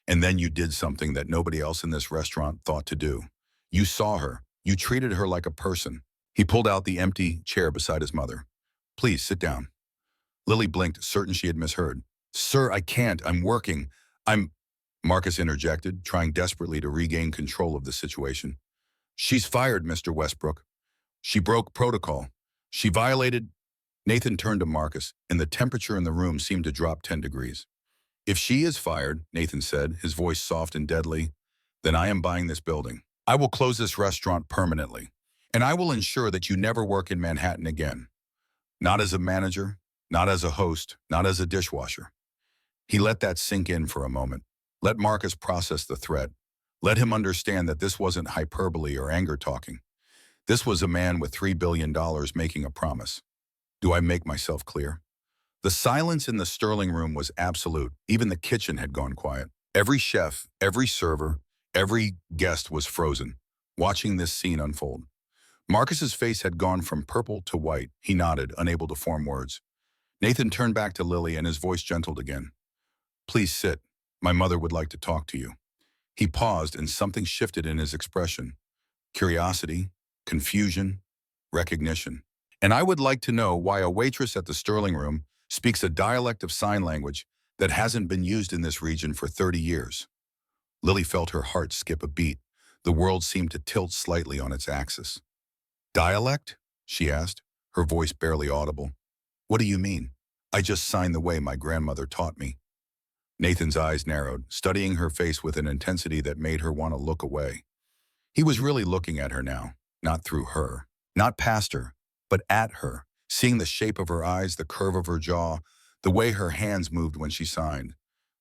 And then you did something that nobody else in this restaurant thought to do. You saw her. You treated her like a person. He pulled out the empty chair beside his mother. Please, sit down. Lily blinked, certain she had misheard. Sir, I can't. I'm working. I'm... Marcus interjected, trying desperately to regain control of the situation. She's fired, Mr. Westbrook. She broke protocol. She violated... Nathan turned to Marcus, and the temperature in the room seemed to drop 10 degrees. If she is fired, Nathan said, his voice soft and deadly, then I am buying this building. I will close this restaurant permanently, and I will ensure that you never work in Manhattan again. Not as a manager, not as a host, not as a dishwasher. He let that sink in for a moment. Let Marcus process the threat. Let him understand that this wasn't hyperbole or anger talking. This was a man with $3 billion making a promise. Do I make myself clear? The silence in the Sterling room was absolute. Even the kitchen had gone quiet. Every chef, every server, every guest was frozen, watching this scene unfold. Marcus's face had gone from purple to white. He nodded, unable to form words. Nathan turned back to Lily and his voice gentled again. Please sit. My mother would like to talk to you. He paused and something shifted in his expression. Curiosity, confusion, recognition. And I would like to know why a waitress at the Sterling room speaks a dialect of sign language that hasn't been used in this region for 30 years. Lily felt her heart skip a beat. The world seemed to tilt slightly on its axis. Dialect? She asked, her voice barely audible. What do you mean? I just signed the way my grandmother taught me. Nathan's eyes narrowed, studying her face with an intensity that made her want to look away. He was really looking at her now, not through her, not past her, but at her, seeing the shape of her eyes, the curve of her jaw, the way her hands moved when she signed.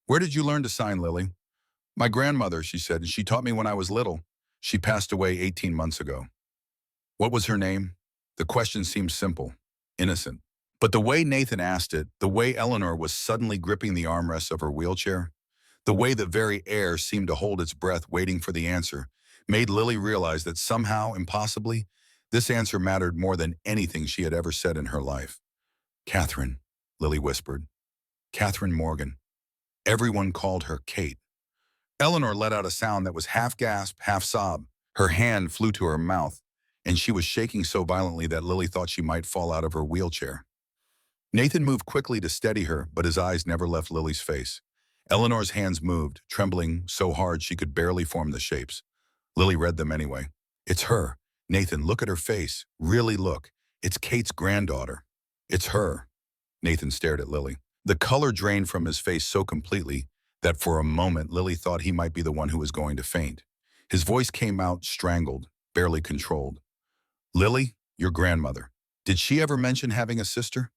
Where did you learn to sign, Lily? My grandmother, she said, and she taught me when I was little. She passed away 18 months ago. What was her name? The question seemed simple, innocent. But the way Nathan asked it, the way Eleanor was suddenly gripping the armrests of her wheelchair, the way the very air seemed to hold its breath waiting for the answer, made Lily realize that somehow, impossibly, this answer mattered more than anything she had ever said in her life. Catherine, Lily whispered. Catherine Morgan. Everyone called her Kate. Eleanor let out a sound that was half gasp, half sob. Her hand flew to her mouth, and she was shaking so violently that Lily thought she might fall out of her wheelchair. Nathan moved quickly to steady her, but his eyes never left Lily's face. Eleanor's hands moved, trembling so hard she could barely form the shapes. Lily read them anyway. It's her. Nathan, look at her face. Really look. It's Kate's granddaughter. It's her. Nathan stared at Lily. The color drained from his face so completely that for a moment Lily thought he might be the one who was going to faint. His voice came out strangled, barely controlled. Lily, your grandmother. Did she ever mention having a sister?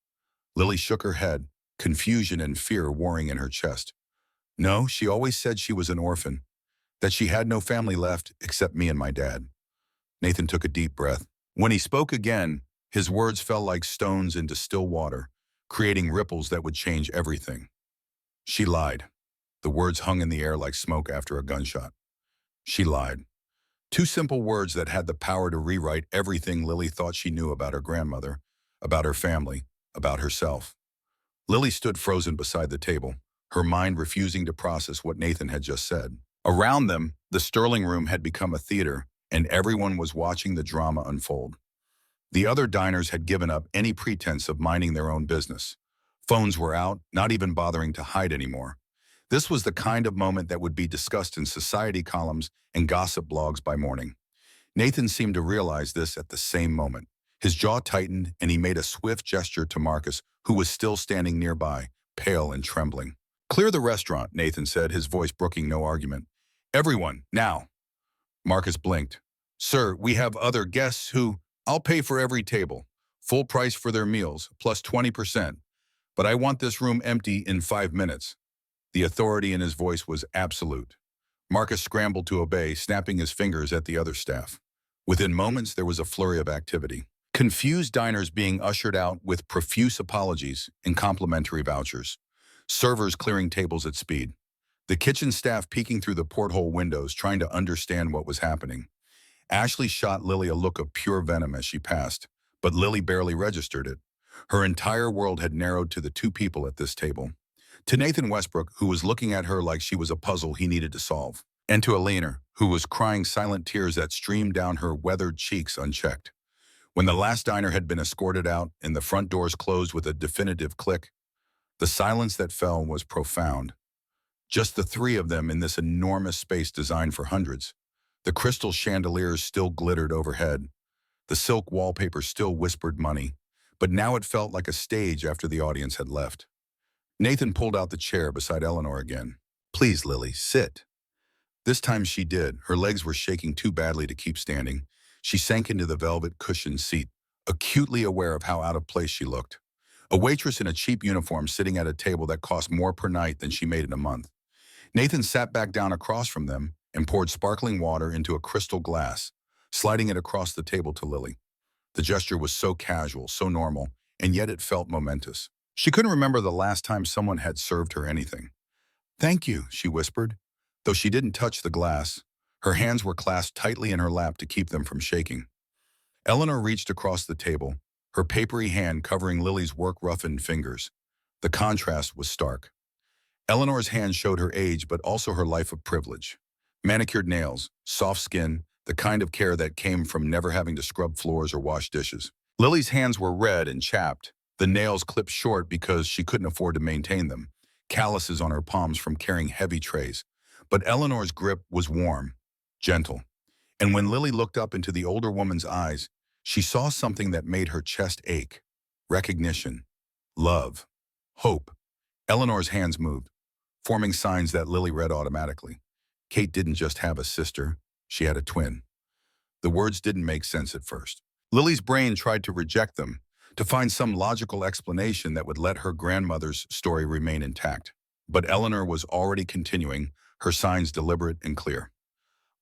Lily shook her head, confusion and fear warring in her chest. No, she always said she was an orphan, that she had no family left except me and my dad. Nathan took a deep breath. When he spoke again, his words fell like stones into still water, creating ripples that would change everything. She lied. The words hung in the air like smoke after a gunshot. She lied. Two simple words that had the power to rewrite everything Lily thought she knew about her grandmother, about her family, about herself. Lily stood frozen beside the table, her mind refusing to process what Nathan had just said. Around them, the Sterling room had become a theater, and everyone was watching the drama unfold. The other diners had given up any pretense of minding their own business. Phones were out, not even bothering to hide anymore. This was the kind of moment that would be discussed in society columns and gossip blogs by morning. Nathan seemed to realize this at the same moment. His jaw tightened, and he made a swift gesture to Marcus, who was still standing nearby, pale and trembling. Clear the restaurant, Nathan said, his voice brooking no argument. Everyone, now. Marcus blinked. Sir, we have other guests who... I'll pay for every table. Full price for their meals, plus 20%. But I want this room empty in 5 minutes. The authority in his voice was absolute. Marcus scrambled to obey, snapping his fingers at the other staff. Within moments, there was a flurry of activity. Confused diners being ushered out with profuse apologies and complimentary vouchers. Servers clearing tables at speed. The kitchen staff peeking through the porthole windows, trying to understand what was happening. Ashley shot Lily a look of pure venom as she passed, but Lily barely registered it. Her entire world had narrowed to the two people at this table. To Nathan Westbrook, who was looking at her like she was a puzzle he needed to solve. And to Eleanor, who was crying silent tears that streamed down her weathered cheeks unchecked. When the last diner had been escorted out and the front doors closed with a definitive click, the silence that fell was profound. Just the three of them in this enormous space designed for hundreds. The crystal chandeliers still glittered overhead. The silk wallpaper still whispered money. But now it felt like a stage after the audience had left. Nathan pulled out the chair beside Eleanor again. "Please, Lily, sit." This time she did. Her legs were shaking too badly to keep standing. She sank into the velvet cushioned seat, acutely aware of how out of place she looked. A waitress in a cheap uniform sitting at a table that cost more per night than she made in a month. Nathan sat back down across from them and poured sparkling water into a crystal glass, sliding it across the table to Lily. The gesture was so casual, so normal, and yet it felt momentous. She couldn't remember the last time someone had served her anything. "Thank you," she whispered. Though she didn't touch the glass, her hands were clasped tightly in her lap to keep them from shaking. Eleanor reached across the table, her papery hand covering Lily's work-roughened fingers. The contrast was stark. Eleanor's hand showed her age, but also her life of privilege. Manicured nails, soft skin, the kind of care that came from never having to scrub floors or wash dishes. Lily's hands were red and chapped, the nails clipped short because she couldn't afford to maintain them, calluses on her palms from carrying heavy trays. But Eleanor's grip was warm, gentle. And when Lily looked up into the older woman's eyes, she saw something that made her chest ache. Recognition, love, hope. Eleanor's hands moved, forming signs that Lily read automatically. Kate didn't just have a sister, she had a twin. The words didn't make sense at first. Lily's brain tried to reject them, to find some logical explanation that would let her grandmother's story remain intact. But Eleanor was already continuing, her signs deliberate and clear.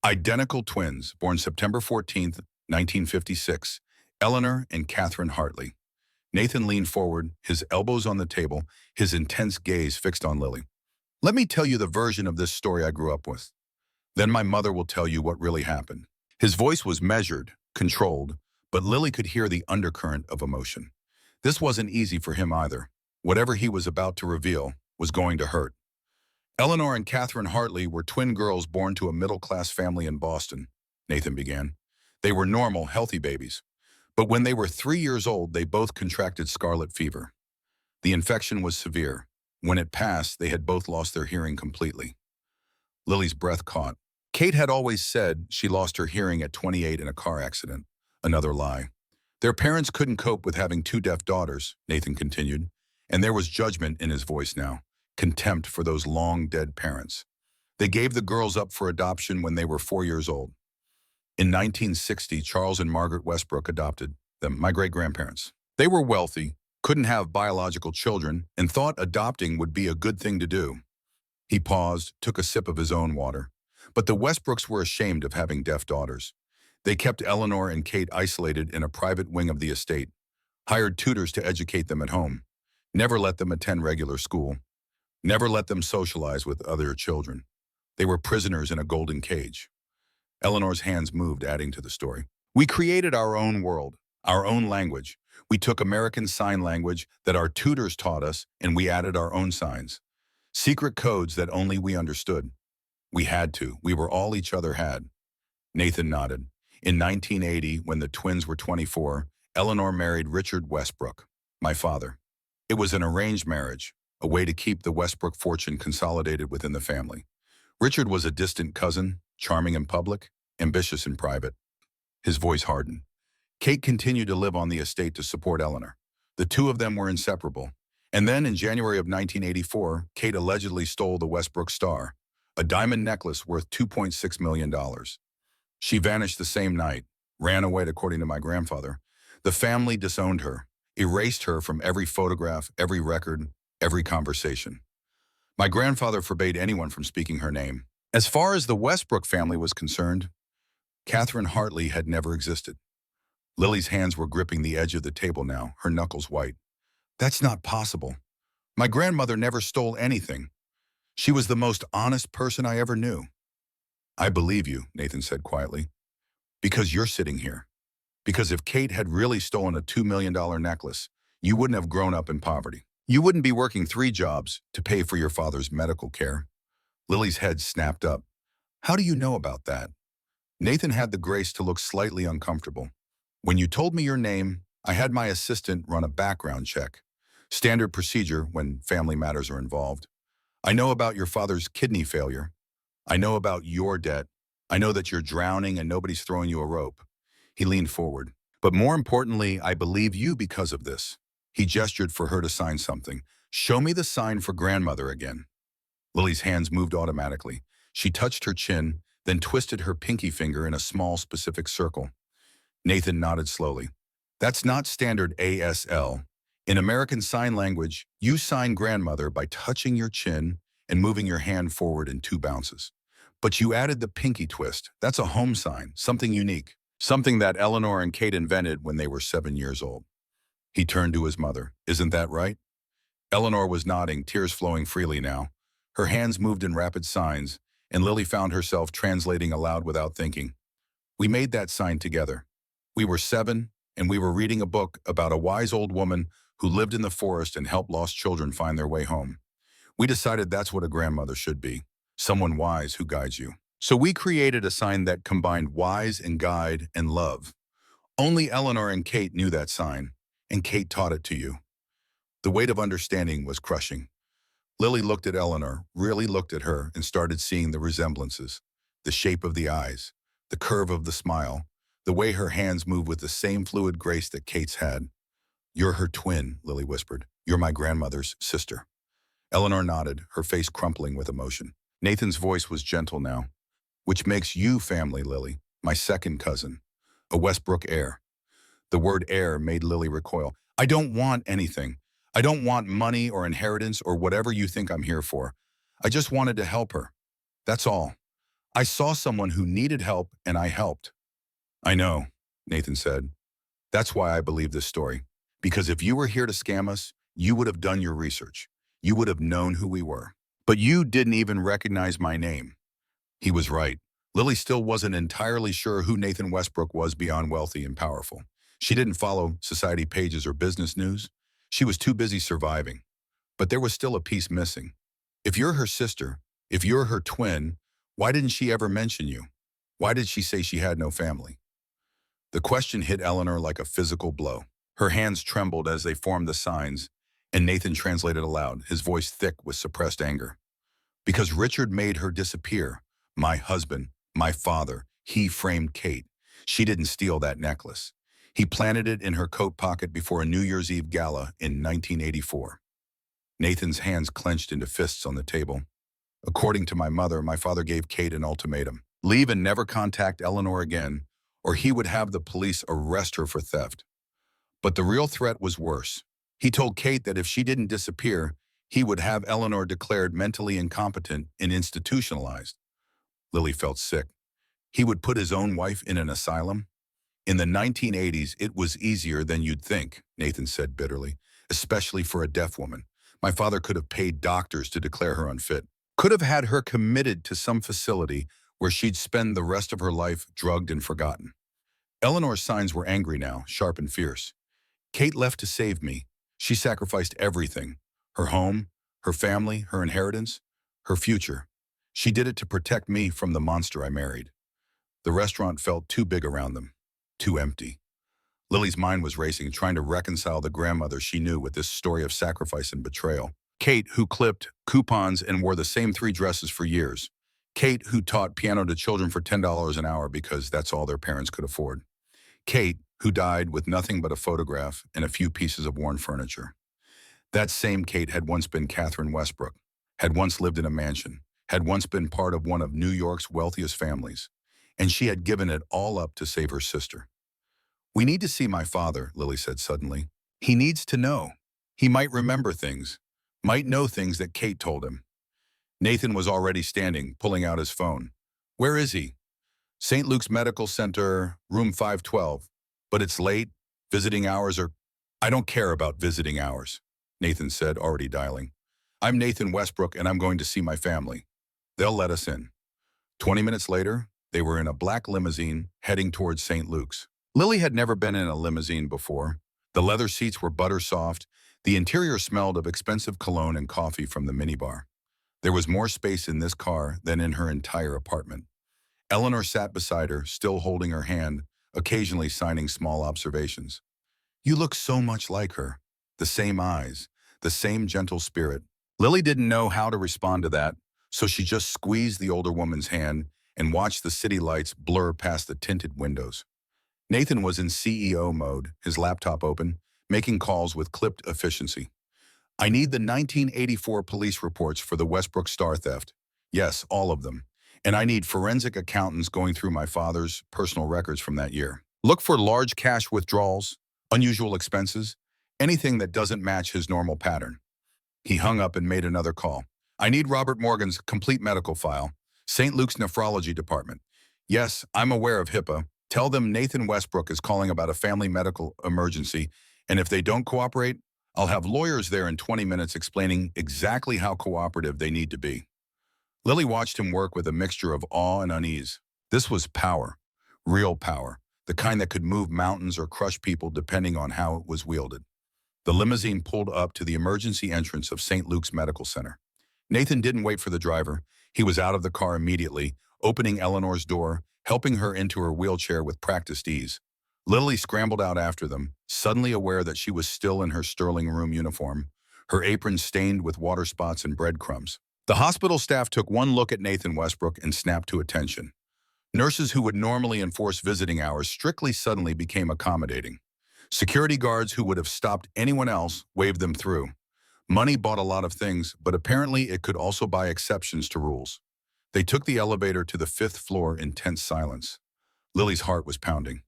Identical twins, born September 14th, 1956, Eleanor and Catherine Hartley. Nathan leaned forward, his elbows on the table, his intense gaze fixed on Lily. "Let me tell you the version of this story I grew up with. Then my mother will tell you what really happened." His voice was measured, controlled, but Lily could hear the undercurrent of emotion. This wasn't easy for him either. Whatever he was about to reveal was going to hurt. Eleanor and Catherine Hartley were twin girls born to a middle-class family in Boston, Nathan began. They were normal, healthy babies. But when they were 3 years old, they both contracted scarlet fever. The infection was severe. When it passed, they had both lost their hearing completely. Lily's breath caught. Kate had always said she lost her hearing at 28 in a car accident. Another lie. Their parents couldn't cope with having two deaf daughters, Nathan continued, and there was judgment in his voice now, contempt for those long-dead parents. They gave the girls up for adoption when they were 4 years old. In 1960, Charles and Margaret Westbrook adopted them, my great-grandparents. They were wealthy, couldn't have biological children, and thought adopting would be a good thing to do. He paused, took a sip of his own water. But the Westbrooks were ashamed of having deaf daughters. They kept Eleanor and Kate isolated in a private wing of the estate, hired tutors to educate them at home, never let them attend regular school, never let them socialize with other children. They were prisoners in a golden cage. Eleanor's hands moved, adding to the story. "We created our own world, our own language. We took American Sign Language that our tutors taught us, and we added our own signs. Secret codes that only we understood. We had to. We were all each other had." Nathan nodded. In 1980, when the twins were 24, Eleanor married Richard Westbrook, my father. It was an arranged marriage, a way to keep the Westbrook fortune consolidated within the family. Richard was a distant cousin, charming in public, ambitious in private. His voice hardened. Kate continued to live on the estate to support Eleanor. The two of them were inseparable. And then in January of 1984, Kate allegedly stole the Westbrook star, a diamond necklace worth $2.6 million. She vanished the same night, ran away according to my grandfather. The family disowned her, erased her from every photograph, every record, every conversation. My grandfather forbade anyone from speaking her name. As far as the Westbrook family was concerned, Catherine Hartley had never existed. Lily's hands were gripping the edge of the table now, her knuckles white. That's not possible. My grandmother never stole anything. She was the most honest person I ever knew. I believe you, Nathan said quietly, because you're sitting here. Because if Kate had really stolen a $2 million necklace, you wouldn't have grown up in poverty. You wouldn't be working 3 jobs to pay for your father's medical care. Lily's head snapped up. How do you know about that? Nathan had the grace to look slightly uncomfortable. When you told me your name, I had my assistant run a background check. Standard procedure when family matters are involved. I know about your father's kidney failure. I know about your debt. I know that you're drowning and nobody's throwing you a rope. He leaned forward. But more importantly, I believe you because of this. He gestured for her to sign something. Show me the sign for grandmother again. Lily's hands moved automatically. She touched her chin, then twisted her pinky finger in a small, specific circle. Nathan nodded slowly. That's not standard ASL. In American Sign Language, you sign grandmother by touching your chin and moving your hand forward in 2 bounces. But you added the pinky twist. That's a home sign, something unique. Something that Eleanor and Kate invented when they were 7 years old. He turned to his mother. Isn't that right? Eleanor was nodding, tears flowing freely now. Her hands moved in rapid signs, and Lily found herself translating aloud without thinking. We made that sign together. We were 7, and we were reading a book about a wise old woman who lived in the forest and helped lost children find their way home. We decided that's what a grandmother should be, someone wise who guides you. So we created a sign that combined wise and guide and love. Only Eleanor and Kate knew that sign, and Kate taught it to you. The weight of understanding was crushing. Lily looked at Eleanor, really looked at her, and started seeing the resemblances, the shape of the eyes, the curve of the smile, the way her hands moved with the same fluid grace that Kate's had. You're her twin, Lily whispered. You're my grandmother's sister. Eleanor nodded, her face crumpling with emotion. Nathan's voice was gentle now. Which makes you family, Lily, my second cousin, a Westbrook heir. The word heir made Lily recoil. I don't want anything. I don't want money or inheritance or whatever you think I'm here for. I just wanted to help her. That's all. I saw someone who needed help and I helped. I know, Nathan said. That's why I believe this story. Because if you were here to scam us, you would have done your research. You would have known who we were. But you didn't even recognize my name. He was right. Lily still wasn't entirely sure who Nathan Westbrook was beyond wealthy and powerful. She didn't follow society pages or business news. She was too busy surviving. But there was still a piece missing. If you're her sister, if you're her twin, why didn't she ever mention you? Why did she say she had no family? The question hit Eleanor like a physical blow. Her hands trembled as they formed the signs, and Nathan translated aloud, his voice thick with suppressed anger. Because Richard made her disappear. My husband, my father, he framed Kate. She didn't steal that necklace. He planted it in her coat pocket before a New Year's Eve gala in 1984. Nathan's hands clenched into fists on the table. According to my mother, my father gave Kate an ultimatum. Leave and never contact Eleanor again, or he would have the police arrest her for theft. But the real threat was worse. He told Kate that if she didn't disappear, he would have Eleanor declared mentally incompetent and institutionalized. Lily felt sick. He would put his own wife in an asylum? In the 1980s, it was easier than you'd think, Nathan said bitterly, especially for a deaf woman. My father could have paid doctors to declare her unfit, could have had her committed to some facility where she'd spend the rest of her life drugged and forgotten. Eleanor's signs were angry now, sharp and fierce. Kate left to save me. She sacrificed everything, her home, her family, her inheritance, her future. She did it to protect me from the monster I married. The restaurant felt too big around them, too empty. Lily's mind was racing, trying to reconcile the grandmother she knew with this story of sacrifice and betrayal. Kate, who clipped coupons and wore the same 3 dresses for years. Kate, who taught piano to children for $10 an hour because that's all their parents could afford. Kate, who died with nothing but a photograph and a few pieces of worn furniture. That same Kate had once been Catherine Westbrook, had once lived in a mansion, had once been part of one of New York's wealthiest families, and she had given it all up to save her sister. We need to see my father, Lily said suddenly. He needs to know. He might remember things, might know things that Kate told him. Nathan was already standing, pulling out his phone. Where is he? St. Luke's Medical Center, room 512. But it's late. Visiting hours are... I don't care about visiting hours, Nathan said, already dialing. I'm Nathan Westbrook, and I'm going to see my family. They'll let us in. 20 minutes later, they were in a black limousine heading towards St. Luke's. Lily had never been in a limousine before. The leather seats were butter soft. The interior smelled of expensive cologne and coffee from the minibar. There was more space in this car than in her entire apartment. Eleanor sat beside her, still holding her hand, occasionally signing small observations. You look so much like her. The same eyes, the same gentle spirit. Lily didn't know how to respond to that, so she just squeezed the older woman's hand and watched the city lights blur past the tinted windows. Nathan was in CEO mode, his laptop open, making calls with clipped efficiency. I need the 1984 police reports for the Westbrook Star theft. Yes, all of them. And I need forensic accountants going through my father's personal records from that year. Look for large cash withdrawals, unusual expenses, anything that doesn't match his normal pattern. He hung up and made another call. I need Robert Morgan's complete medical file, St. Luke's Nephrology Department. Yes, I'm aware of HIPAA. Tell them Nathan Westbrook is calling about a family medical emergency, and if they don't cooperate, I'll have lawyers there in 20 minutes explaining exactly how cooperative they need to be. Lily watched him work with a mixture of awe and unease. This was power, real power, the kind that could move mountains or crush people depending on how it was wielded. The limousine pulled up to the emergency entrance of St. Luke's Medical Center. Nathan didn't wait for the driver. He was out of the car immediately, opening Eleanor's door, helping her into her wheelchair with practiced ease. Lily scrambled out after them, suddenly aware that she was still in her Sterling room uniform, her apron stained with water spots and breadcrumbs. The hospital staff took one look at Nathan Westbrook and snapped to attention. Nurses who would normally enforce visiting hours strictly suddenly became accommodating. Security guards who would have stopped anyone else waved them through. Money bought a lot of things, but apparently it could also buy exceptions to rules. They took the elevator to the 5th floor in tense silence. Lily's heart was pounding.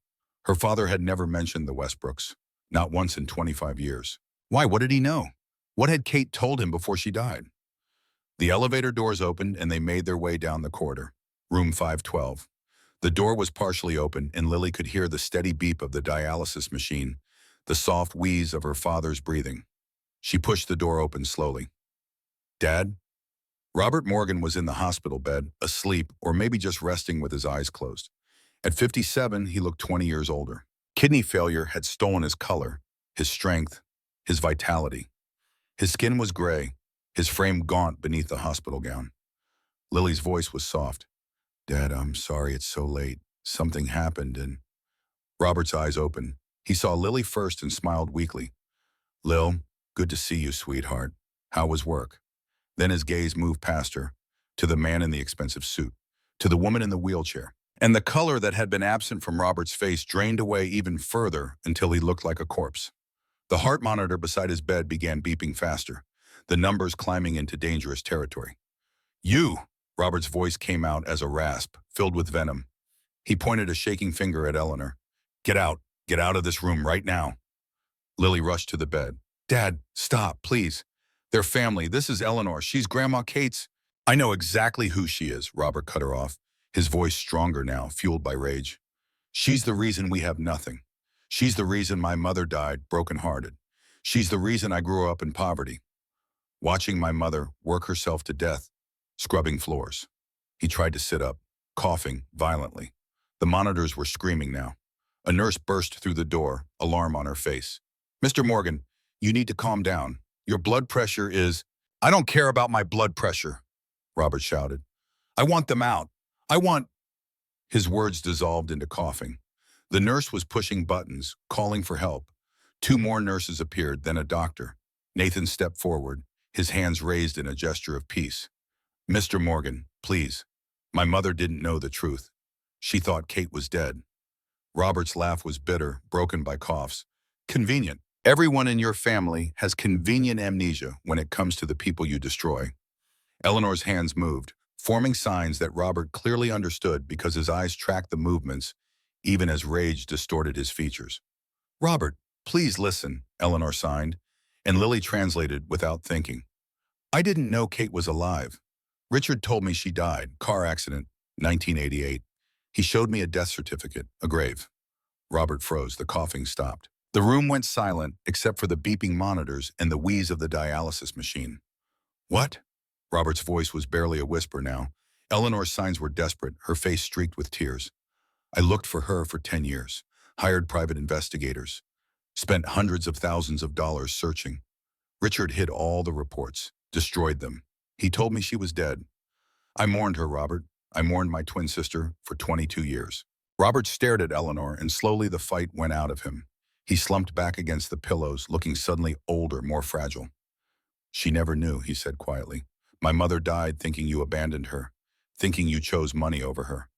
Her father had never mentioned the Westbrooks, not once in 25 years. Why? What did he know? What had Kate told him before she died? The elevator doors opened and they made their way down the corridor. Room 512. The door was partially open and Lily could hear the steady beep of the dialysis machine, the soft wheeze of her father's breathing. She pushed the door open slowly. Dad? Robert Morgan was in the hospital bed, asleep, or maybe just resting with his eyes closed. At 57, he looked 20 years older. Kidney failure had stolen his color, his strength, his vitality. His skin was gray, his frame gaunt beneath the hospital gown. Lily's voice was soft. Dad, I'm sorry it's so late. Something happened and... Robert's eyes opened. He saw Lily first and smiled weakly. Lil, good to see you, sweetheart. How was work? Then his gaze moved past her, to the man in the expensive suit, to the woman in the wheelchair. And the color that had been absent from Robert's face drained away even further until he looked like a corpse. The heart monitor beside his bed began beeping faster, the numbers climbing into dangerous territory. You! Robert's voice came out as a rasp, filled with venom. He pointed a shaking finger at Eleanor. Get out of this room right now. Lily rushed to the bed. Dad, stop, please. They're family. This is Eleanor. She's Grandma Kate's. I know exactly who she is, Robert cut her off, his voice stronger now, fueled by rage. She's the reason we have nothing. She's the reason my mother died, broken-hearted. She's the reason I grew up in poverty. Watching my mother work herself to death, scrubbing floors. He tried to sit up, coughing violently. The monitors were screaming now. A nurse burst through the door, alarm on her face. Mr. Morgan, you need to calm down. Your blood pressure is... I don't care about my blood pressure, Robert shouted. I want them out. I want... His words dissolved into coughing. The nurse was pushing buttons, calling for help. 2 more nurses appeared, then a doctor. Nathan stepped forward, his hands raised in a gesture of peace. Mr. Morgan, please. My mother didn't know the truth. She thought Kate was dead. Robert's laugh was bitter, broken by coughs. Convenient. Everyone in your family has convenient amnesia when it comes to the people you destroy. Eleanor's hands moved, forming signs that Robert clearly understood because his eyes tracked the movements, even as rage distorted his features. Robert, please listen, Eleanor signed, and Lily translated without thinking. I didn't know Kate was alive. Richard told me she died. Car accident, 1988. He showed me a death certificate, a grave. Robert froze. The coughing stopped. The room went silent, except for the beeping monitors and the wheeze of the dialysis machine. What? Robert's voice was barely a whisper now. Eleanor's signs were desperate, her face streaked with tears. I looked for her for 10 years, hired private investigators, spent hundreds of thousands of dollars searching. Richard hid all the reports, destroyed them. He told me she was dead. I mourned her, Robert. I mourned my twin sister for 22 years. Robert stared at Eleanor, and slowly the fight went out of him. He slumped back against the pillows, looking suddenly older, more fragile. She never knew, he said quietly. My mother died thinking you abandoned her, thinking you chose money over her.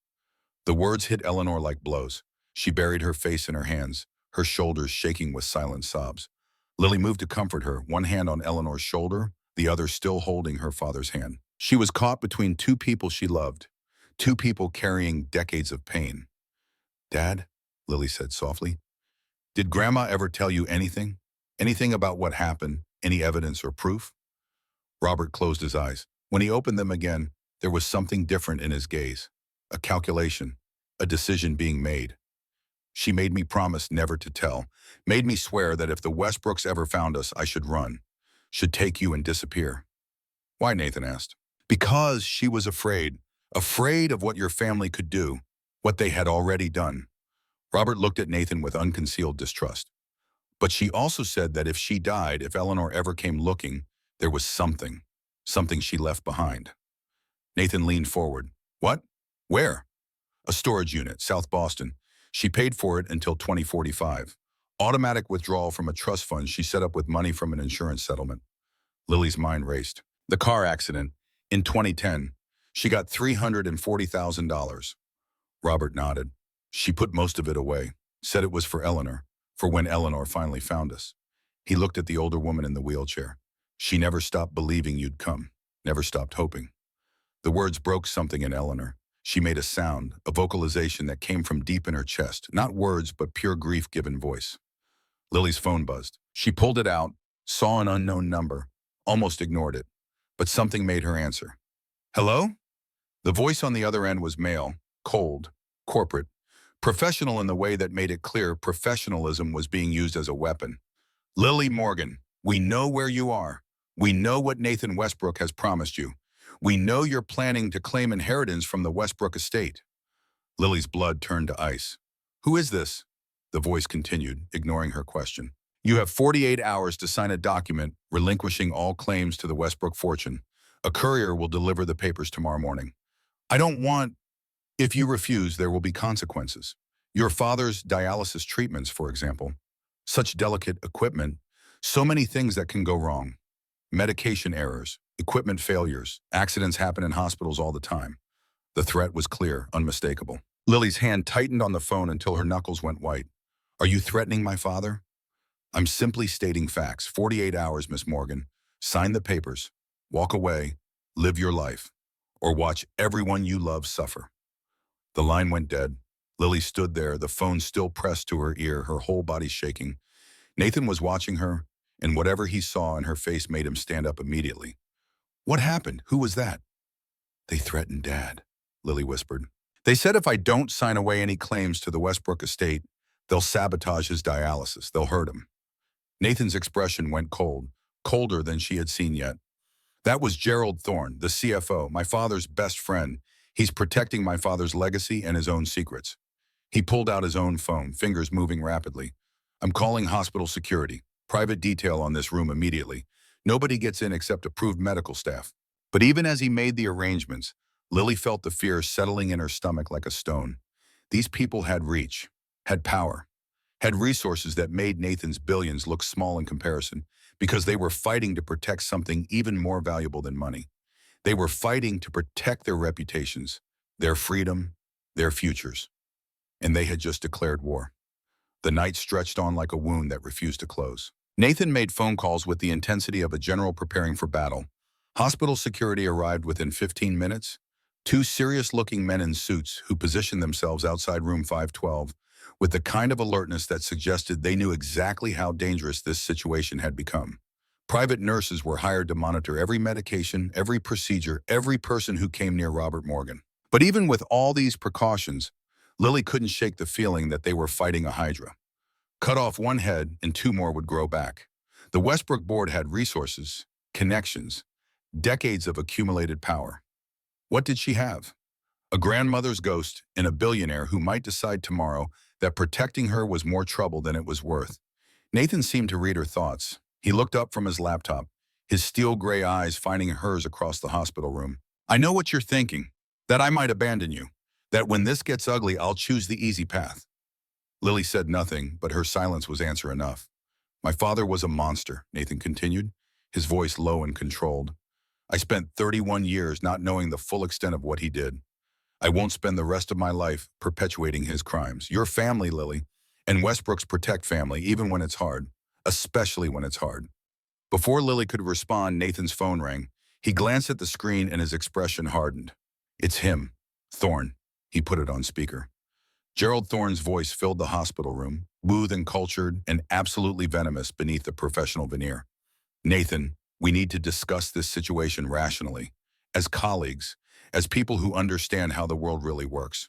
The words hit Eleanor like blows. She buried her face in her hands, her shoulders shaking with silent sobs. Lily moved to comfort her, one hand on Eleanor's shoulder, the other still holding her father's hand. She was caught between two people she loved, two people carrying decades of pain. Dad, Lily said softly, did Grandma ever tell you anything? Anything about what happened? Any evidence or proof? Robert closed his eyes. When he opened them again, there was something different in his gaze. A calculation, a decision being made. She made me promise never to tell, made me swear that if the Westbrooks ever found us, I should run, should take you and disappear. Why, Nathan asked. Because she was afraid of what your family could do, what they had already done. Robert looked at Nathan with unconcealed distrust. But she also said that if she died, if Eleanor ever came looking, there was something she left behind. Nathan leaned forward. What? Where? A storage unit, South Boston. She paid for it until 2045. Automatic withdrawal from a trust fund she set up with money from an insurance settlement. Lily's mind raced. The car accident. In 2010, she got $340,000. Robert nodded. She put most of it away, said it was for Eleanor, for when Eleanor finally found us. He looked at the older woman in the wheelchair. She never stopped believing you'd come, never stopped hoping. The words broke something in Eleanor. She made a sound, a vocalization that came from deep in her chest, not words but pure grief-given voice. Lily's phone buzzed. She pulled it out, saw an unknown number, almost ignored it, but something made her answer. Hello? The voice on the other end was male, cold, corporate, professional in the way that made it clear professionalism was being used as a weapon. Lily Morgan, we know where you are. We know what Nathan Westbrook has promised you. We know you're planning to claim inheritance from the Westbrook estate. Lily's blood turned to ice. Who is this? The voice continued, ignoring her question. You have 48 hours to sign a document relinquishing all claims to the Westbrook fortune. A courier will deliver the papers tomorrow morning. I don't want... If you refuse, there will be consequences. Your father's dialysis treatments, for example. Such delicate equipment. So many things that can go wrong. Medication errors, equipment failures, accidents happen in hospitals all the time. The threat was clear, unmistakable. Lily's hand tightened on the phone until her knuckles went white. Are you threatening my father? I'm simply stating facts. 48 hours, Miss Morgan. Sign the papers. Walk away. Live your life. Or watch everyone you love suffer. The line went dead. Lily stood there, the phone still pressed to her ear, her whole body shaking. Nathan was watching her, and whatever he saw in her face made him stand up immediately. What happened? Who was that? They threatened Dad, Lily whispered. They said if I don't sign away any claims to the Westbrook estate, they'll sabotage his dialysis. They'll hurt him. Nathan's expression went cold, colder than she had seen yet. That was Gerald Thorne, the CFO, my father's best friend. He's protecting my father's legacy and his own secrets. He pulled out his own phone, fingers moving rapidly. I'm calling hospital security. Private detail on this room immediately. Nobody gets in except approved medical staff. But even as he made the arrangements, Lily felt the fear settling in her stomach like a stone. These people had reach, had power, had resources that made Nathan's billions look small in comparison because they were fighting to protect something even more valuable than money. They were fighting to protect their reputations, their freedom, their futures. And they had just declared war. The night stretched on like a wound that refused to close. Nathan made phone calls with the intensity of a general preparing for battle. Hospital security arrived within 15 minutes. Two serious-looking men in suits who positioned themselves outside room 512 with the kind of alertness that suggested they knew exactly how dangerous this situation had become. Private nurses were hired to monitor every medication, every procedure, every person who came near Robert Morgan. But even with all these precautions, Lily couldn't shake the feeling that they were fighting a hydra. Cut off one head and two more would grow back. The Westbrook board had resources, connections, decades of accumulated power. What did she have? A grandmother's ghost and a billionaire who might decide tomorrow that protecting her was more trouble than it was worth. Nathan seemed to read her thoughts. He looked up from his laptop, his steel gray eyes finding hers across the hospital room. I know what you're thinking, that I might abandon you, that when this gets ugly, I'll choose the easy path. Lily said nothing, but her silence was answer enough. My father was a monster, Nathan continued, his voice low and controlled. I spent 31 years not knowing the full extent of what he did. I won't spend the rest of my life perpetuating his crimes. Your family, Lily, and Westbrook's protect family, even when it's hard, especially when it's hard. Before Lily could respond, Nathan's phone rang. He glanced at the screen and his expression hardened. It's him, Thorne. He put it on speaker. Gerald Thorne's voice filled the hospital room, smooth and cultured and absolutely venomous beneath the professional veneer. Nathan, we need to discuss this situation rationally, as colleagues, as people who understand how the world really works.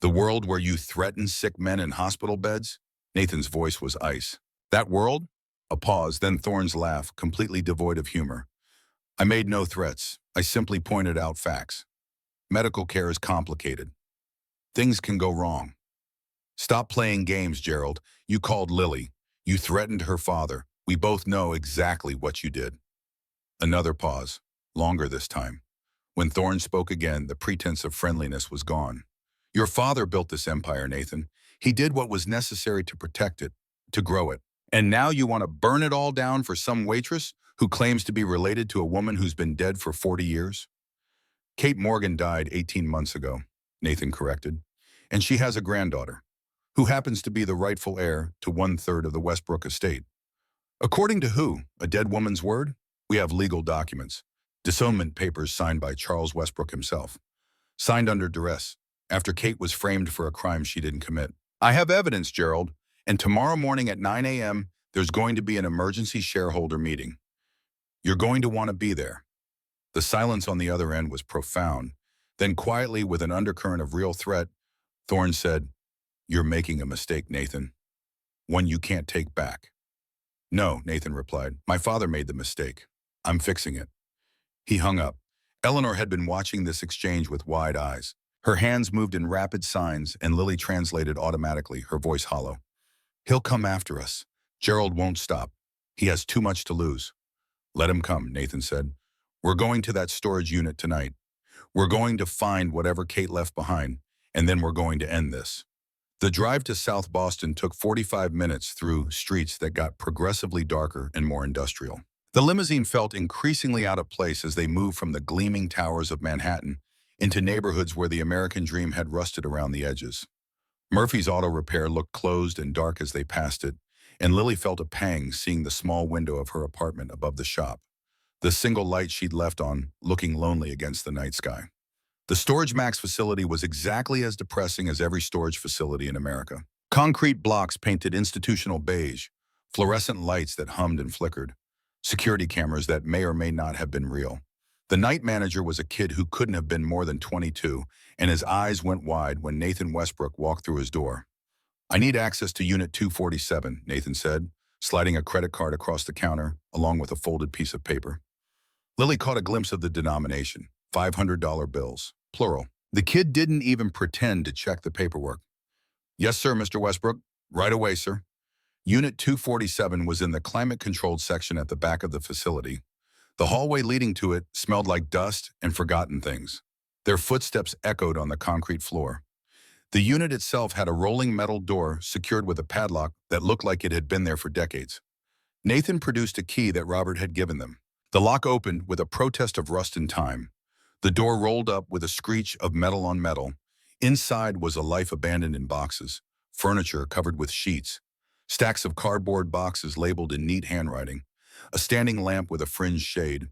The world where you threaten sick men in hospital beds? Nathan's voice was ice. That world? A pause, then Thorne's laugh, completely devoid of humor. I made no threats. I simply pointed out facts. Medical care is complicated. Things can go wrong. Stop playing games, Gerald. You called Lily. You threatened her father. We both know exactly what you did. Another pause, longer this time. When Thorne spoke again, the pretense of friendliness was gone. Your father built this empire, Nathan. He did what was necessary to protect it, to grow it. And now you want to burn it all down for some waitress who claims to be related to a woman who's been dead for 40 years? Kate Morgan died 18 months ago, Nathan corrected, and she has a granddaughter, who happens to be the rightful heir to 1/3 of the Westbrook estate. According to who? A dead woman's word? We have legal documents. Disownment papers signed by Charles Westbrook himself. Signed under duress, after Kate was framed for a crime she didn't commit. I have evidence, Gerald, and tomorrow morning at 9 a.m., there's going to be an emergency shareholder meeting. You're going to want to be there. The silence on the other end was profound. Then quietly, with an undercurrent of real threat, Thorne said, You're making a mistake, Nathan. One you can't take back. No, Nathan replied. My father made the mistake. I'm fixing it. He hung up. Eleanor had been watching this exchange with wide eyes. Her hands moved in rapid signs, and Lily translated automatically, her voice hollow. He'll come after us. Gerald won't stop. He has too much to lose. Let him come, Nathan said. We're going to that storage unit tonight. We're going to find whatever Kate left behind, and then we're going to end this. The drive to South Boston took 45 minutes through streets that got progressively darker and more industrial. The limousine felt increasingly out of place as they moved from the gleaming towers of Manhattan into neighborhoods where the American dream had rusted around the edges. Murphy's Auto Repair looked closed and dark as they passed it, and Lily felt a pang seeing the small window of her apartment above the shop, the single light she'd left on, looking lonely against the night sky. The Storage Max facility was exactly as depressing as every storage facility in America. Concrete blocks painted institutional beige, fluorescent lights that hummed and flickered, security cameras that may or may not have been real. The night manager was a kid who couldn't have been more than 22, and his eyes went wide when Nathan Westbrook walked through his door. I need access to Unit 247, Nathan said, sliding a credit card across the counter, along with a folded piece of paper. Lily caught a glimpse of the denomination, $500 bills, plural. The kid didn't even pretend to check the paperwork. Yes, sir, Mr. Westbrook. Right away, sir. Unit 247 was in the climate-controlled section at the back of the facility. The hallway leading to it smelled like dust and forgotten things. Their footsteps echoed on the concrete floor. The unit itself had a rolling metal door secured with a padlock that looked like it had been there for decades. Nathan produced a key that Robert had given them. The lock opened with a protest of rust and time. The door rolled up with a screech of metal on metal. Inside was a life abandoned in boxes, furniture covered with sheets, stacks of cardboard boxes labeled in neat handwriting, a standing lamp with a fringed shade,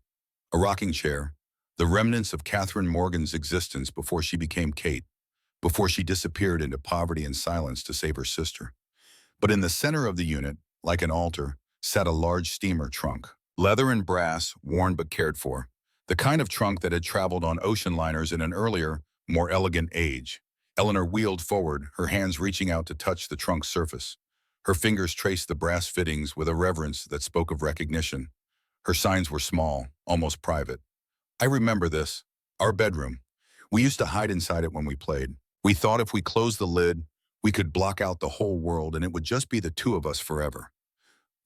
a rocking chair, the remnants of Catherine Morgan's existence before she became Kate, before she disappeared into poverty and silence to save her sister. But in the center of the unit, like an altar, sat a large steamer trunk. Leather and brass, worn but cared for. The kind of trunk that had traveled on ocean liners in an earlier, more elegant age. Eleanor wheeled forward, her hands reaching out to touch the trunk's surface. Her fingers traced the brass fittings with a reverence that spoke of recognition. Her signs were small, almost private. I remember this. Our bedroom. We used to hide inside it when we played. We thought if we closed the lid, we could block out the whole world and it would just be the two of us forever.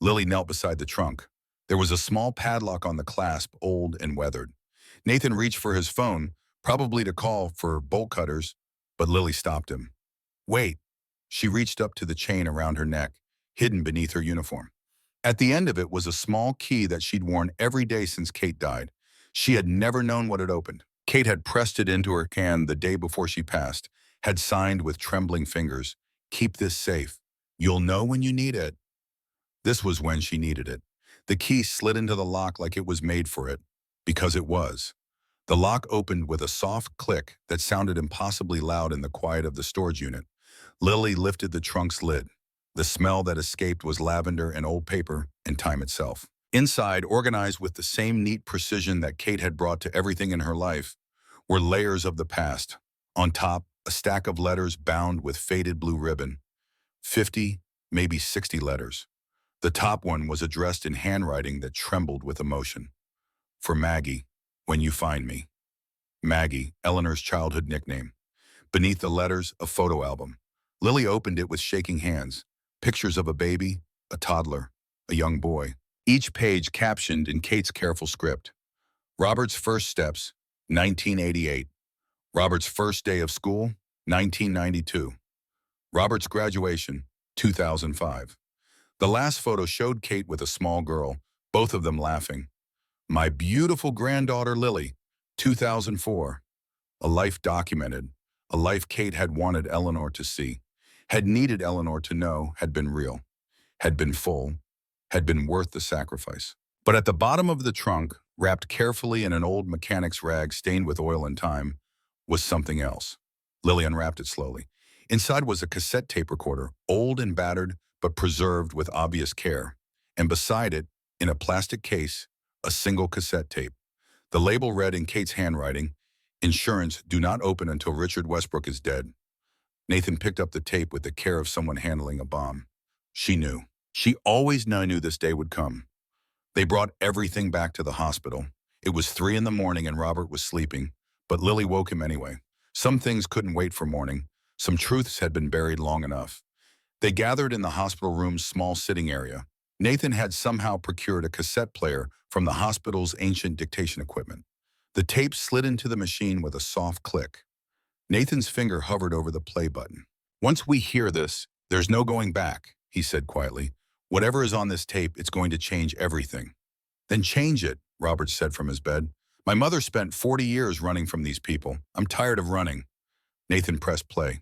Lily knelt beside the trunk. There was a small padlock on the clasp, old and weathered. Nathan reached for his phone, probably to call for bolt cutters, but Lily stopped him. Wait. She reached up to the chain around her neck, hidden beneath her uniform. At the end of it was a small key that she'd worn every day since Kate died. She had never known what it opened. Kate had pressed it into her hand the day before she passed, had signed with trembling fingers, "Keep this safe. You'll know when you need it." This was when she needed it. The key slid into the lock like it was made for it, because it was. The lock opened with a soft click that sounded impossibly loud in the quiet of the storage unit. Lily lifted the trunk's lid. The smell that escaped was lavender and old paper and time itself. Inside, organized with the same neat precision that Kate had brought to everything in her life, were layers of the past. On top, a stack of letters bound with faded blue ribbon. 50, maybe 60 letters. The top one was addressed in handwriting that trembled with emotion. For Maggie, when you find me. Maggie, Eleanor's childhood nickname. Beneath the letters, a photo album. Lily opened it with shaking hands. Pictures of a baby, a toddler, a young boy. Each page captioned in Kate's careful script. Robert's first steps, 1988. Robert's first day of school, 1992. Robert's graduation, 2005. The last photo showed Kate with a small girl, both of them laughing. My beautiful granddaughter Lily, 2004. A life documented, a life Kate had wanted Eleanor to see, had needed Eleanor to know had been real, had been full, had been worth the sacrifice. But at the bottom of the trunk, wrapped carefully in an old mechanic's rag stained with oil and time, was something else. Lily unwrapped it slowly. Inside was a cassette tape recorder, old and battered, but preserved with obvious care. And beside it, in a plastic case, a single cassette tape. The label read in Kate's handwriting, "Insurance, do not open until Richard Westbrook is dead." Nathan picked up the tape with the care of someone handling a bomb. She knew. She always knew this day would come. They brought everything back to the hospital. It was 3 in the morning and Robert was sleeping, but Lily woke him anyway. Some things couldn't wait for morning. Some truths had been buried long enough. They gathered in the hospital room's small sitting area. Nathan had somehow procured a cassette player from the hospital's ancient dictation equipment. The tape slid into the machine with a soft click. Nathan's finger hovered over the play button. "Once we hear this, there's no going back," he said quietly. "Whatever is on this tape, it's going to change everything." "Then change it," Robert said from his bed. "My mother spent 40 years running from these people. I'm tired of running." Nathan pressed play.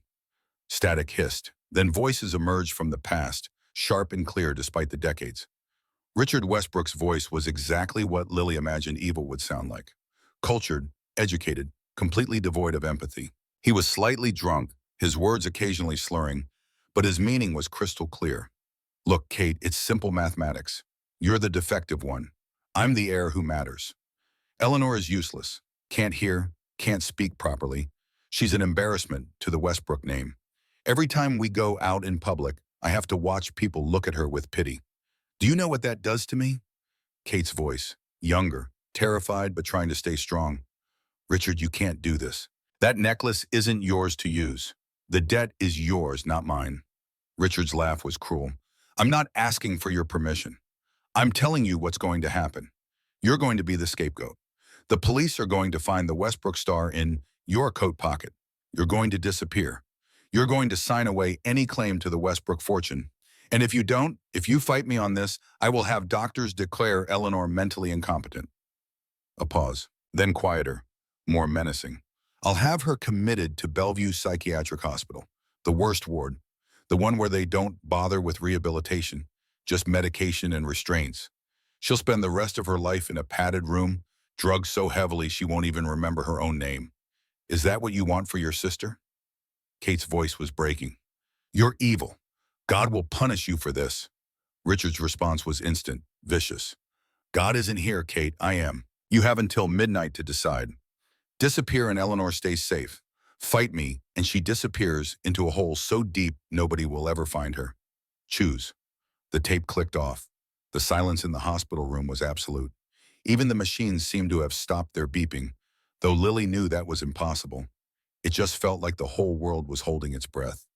Static hissed. Then voices emerged from the past, sharp and clear despite the decades. Richard Westbrook's voice was exactly what Lily imagined evil would sound like. Cultured, educated, completely devoid of empathy. He was slightly drunk, his words occasionally slurring, but his meaning was crystal clear. "Look, Kate, it's simple mathematics. You're the defective one. I'm the heir who matters. Eleanor is useless, can't hear, can't speak properly. She's an embarrassment to the Westbrook name. Every time we go out in public, I have to watch people look at her with pity. Do you know what that does to me?" Kate's voice, younger, terrified but trying to stay strong. "Richard, you can't do this. That necklace isn't yours to use. The debt is yours, not mine." Richard's laugh was cruel. "I'm not asking for your permission. I'm telling you what's going to happen. You're going to be the scapegoat. The police are going to find the Westbrook star in your coat pocket. You're going to disappear. You're going to sign away any claim to the Westbrook fortune. And if you don't, if you fight me on this, I will have doctors declare Eleanor mentally incompetent." A pause, then quieter, more menacing. "I'll have her committed to Bellevue Psychiatric Hospital, the worst ward, the one where they don't bother with rehabilitation, just medication and restraints. She'll spend the rest of her life in a padded room, drugged so heavily she won't even remember her own name. Is that what you want for your sister?" Kate's voice was breaking. "You're evil. God will punish you for this." Richard's response was instant, vicious. God isn't here, Kate. I am. You have until midnight to decide. Disappear and Eleanor stays safe. Fight me, and she disappears into a hole so deep nobody will ever find her. Choose. The tape clicked off. The silence in the hospital room was absolute. Even the machines seemed to have stopped their beeping, though Lily knew that was impossible. It just felt like the whole world was holding its breath.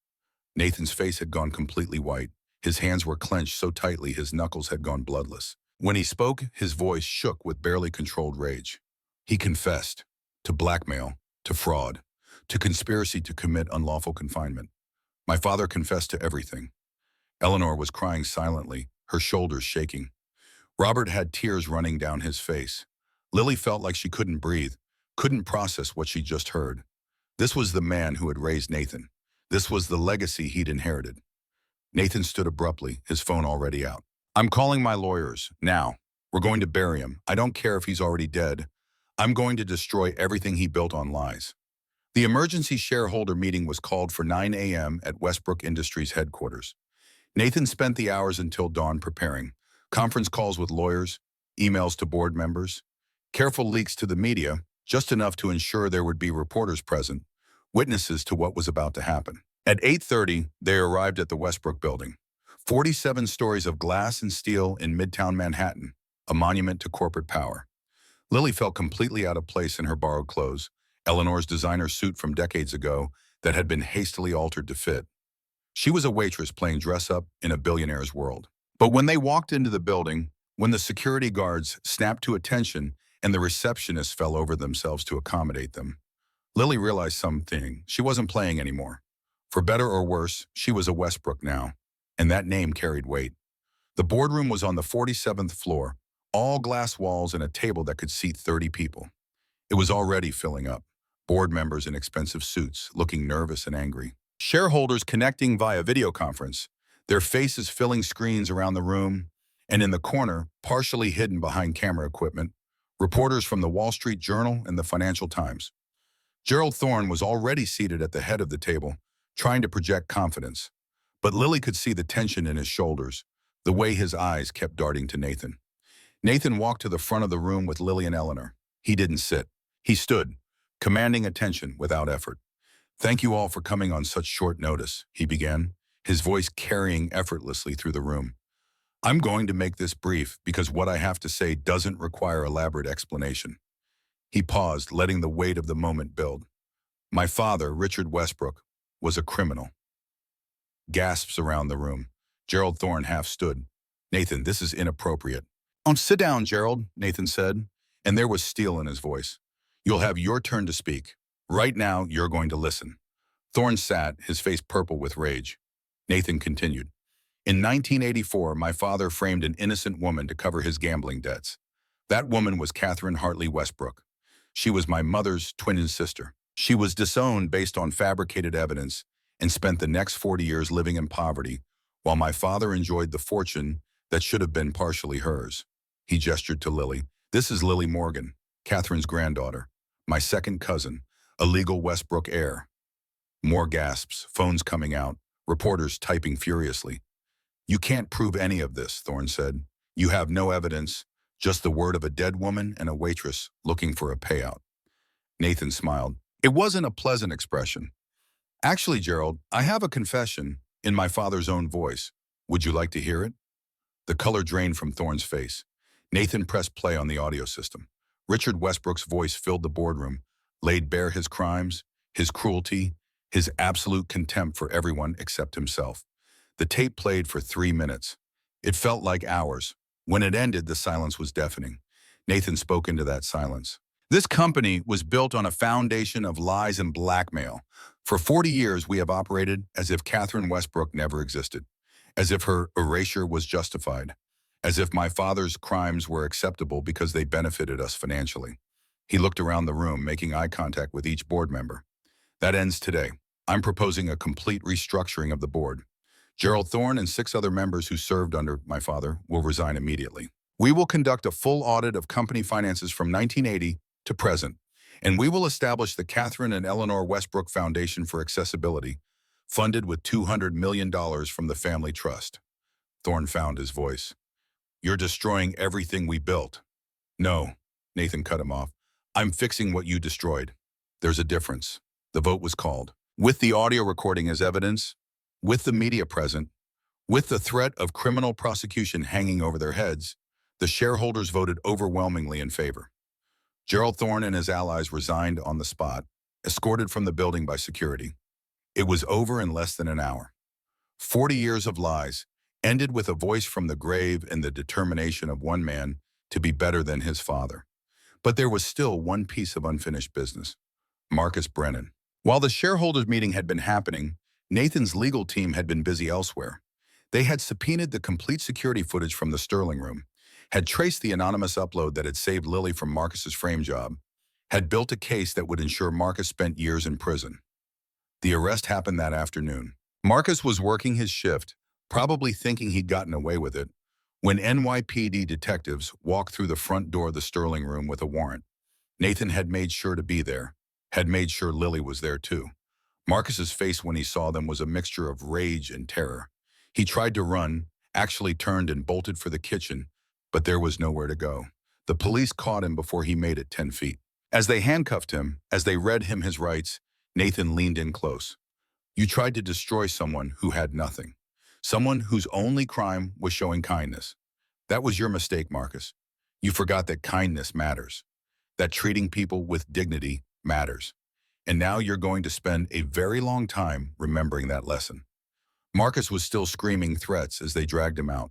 Nathan's face had gone completely white. His hands were clenched so tightly his knuckles had gone bloodless. When he spoke, his voice shook with barely controlled rage. He confessed to blackmail, to fraud, to conspiracy to commit unlawful confinement. My father confessed to everything. Eleanor was crying silently, her shoulders shaking. Robert had tears running down his face. Lily felt like she couldn't breathe, couldn't process what she just heard. This was the man who had raised Nathan. This was the legacy he'd inherited. Nathan stood abruptly, his phone already out. I'm calling my lawyers, now. We're going to bury him. I don't care if he's already dead. I'm going to destroy everything he built on lies. The emergency shareholder meeting was called for 9 a.m. at Westbrook Industries headquarters. Nathan spent the hours until dawn preparing. Conference calls with lawyers, emails to board members, careful leaks to the media, just enough to ensure there would be reporters present, witnesses to what was about to happen. At 8:30, they arrived at the Westbrook building. 47 stories of glass and steel in Midtown Manhattan, a monument to corporate power. Lily felt completely out of place in her borrowed clothes, Eleanor's designer suit from decades ago that had been hastily altered to fit. She was a waitress playing dress-up in a billionaire's world. But when they walked into the building, when the security guards snapped to attention and the receptionists fell over themselves to accommodate them, Lily realized something. She wasn't playing anymore. For better or worse, she was a Westbrook now, and that name carried weight. The boardroom was on the 47th floor, all glass walls and a table that could seat 30 people. It was already filling up, board members in expensive suits, looking nervous and angry. Shareholders connecting via video conference, their faces filling screens around the room, and in the corner, partially hidden behind camera equipment, reporters from the Wall Street Journal and the Financial Times. Gerald Thorne was already seated at the head of the table, trying to project confidence. But Lily could see the tension in his shoulders, the way his eyes kept darting to Nathan. Nathan walked to the front of the room with Lily and Eleanor. He didn't sit. He stood, commanding attention without effort. Thank you all for coming on such short notice, he began, his voice carrying effortlessly through the room. I'm going to make this brief because what I have to say doesn't require elaborate explanation. He paused, letting the weight of the moment build. My father, Richard Westbrook, was a criminal. Gasps around the room. Gerald Thorne half stood. Nathan, this is inappropriate. Oh, sit down, Gerald, Nathan said, and there was steel in his voice. You'll have your turn to speak. Right now, you're going to listen. Thorne sat, his face purple with rage. Nathan continued. In 1984, my father framed an innocent woman to cover his gambling debts. That woman was Catherine Hartley Westbrook. She was my mother's twin sister. She was disowned based on fabricated evidence and spent the next 40 years living in poverty, while my father enjoyed the fortune that should have been partially hers. He gestured to Lily. This is Lily Morgan, Catherine's granddaughter, my second cousin, a legal Westbrook heir. More gasps, phones coming out, reporters typing furiously. You can't prove any of this, Thorne said. You have no evidence, just the word of a dead woman and a waitress looking for a payout. Nathan smiled. It wasn't a pleasant expression. Actually, Gerald, I have a confession in my father's own voice. Would you like to hear it? The color drained from Thorne's face. Nathan pressed play on the audio system. Richard Westbrook's voice filled the boardroom, laid bare his crimes, his cruelty, his absolute contempt for everyone except himself. The tape played for 3 minutes. It felt like hours. When it ended, the silence was deafening. Nathan spoke into that silence. This company was built on a foundation of lies and blackmail. For 40 years, we have operated as if Catherine Westbrook never existed, as if her erasure was justified, as if my father's crimes were acceptable because they benefited us financially. He looked around the room, making eye contact with each board member. That ends today. I'm proposing a complete restructuring of the board. Gerald Thorne and 6 other members who served under my father will resign immediately. We will conduct a full audit of company finances from 1980 to present, and we will establish the Catherine and Eleanor Westbrook Foundation for Accessibility, funded with $200 million from the family trust. Thorne found his voice. You're destroying everything we built. No, Nathan cut him off. I'm fixing what you destroyed. There's a difference. The vote was called. With the audio recording as evidence, with the media present, with the threat of criminal prosecution hanging over their heads, the shareholders voted overwhelmingly in favor. Gerald Thorne and his allies resigned on the spot, escorted from the building by security. It was over in less than an hour. 40 years of lies ended with a voice from the grave and the determination of one man to be better than his father. But there was still one piece of unfinished business. Marcus Brennan. While the shareholders meeting had been happening, Nathan's legal team had been busy elsewhere. They had subpoenaed the complete security footage from the Sterling room, had traced the anonymous upload that had saved Lily from Marcus's frame job, had built a case that would ensure Marcus spent years in prison. The arrest happened that afternoon. Marcus was working his shift, probably thinking he'd gotten away with it, when NYPD detectives walked through the front door of the Sterling room with a warrant. Nathan had made sure to be there, had made sure Lily was there too. Marcus's face when he saw them was a mixture of rage and terror. He tried to run, actually turned and bolted for the kitchen, but there was nowhere to go. The police caught him before he made it 10 feet. As they handcuffed him, as they read him his rights, Nathan leaned in close. You tried to destroy someone who had nothing. Someone whose only crime was showing kindness. That was your mistake, Marcus. You forgot that kindness matters, that treating people with dignity matters. And now you're going to spend a very long time remembering that lesson. Marcus was still screaming threats as they dragged him out.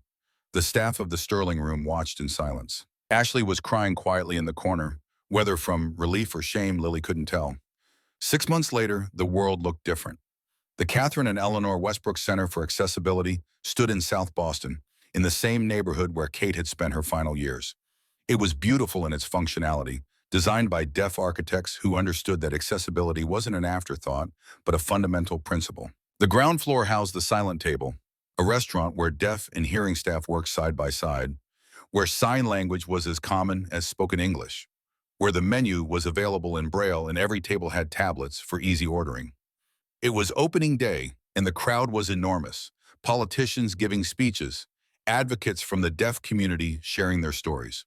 The staff of the Sterling room watched in silence. Ashley was crying quietly in the corner. Whether from relief or shame, Lily couldn't tell. 6 months later, the world looked different. The Catherine and Eleanor Westbrook Center for Accessibility stood in South Boston, in the same neighborhood where Kate had spent her final years. It was beautiful in its functionality, designed by deaf architects who understood that accessibility wasn't an afterthought, but a fundamental principle. The ground floor housed the Silent Table, a restaurant where deaf and hearing staff worked side by side, where sign language was as common as spoken English, where the menu was available in Braille and every table had tablets for easy ordering. It was opening day, and the crowd was enormous, politicians giving speeches, advocates from the deaf community sharing their stories,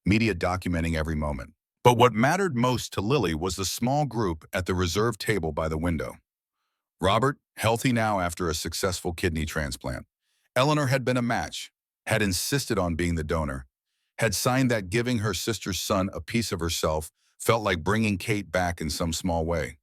media documenting every moment. But what mattered most to Lily was the small group at the reserved table by the window. Robert, healthy now after a successful kidney transplant. Eleanor had been a match, had insisted on being the donor, had signed that giving her sister's son a piece of herself felt like bringing Kate back in some small way.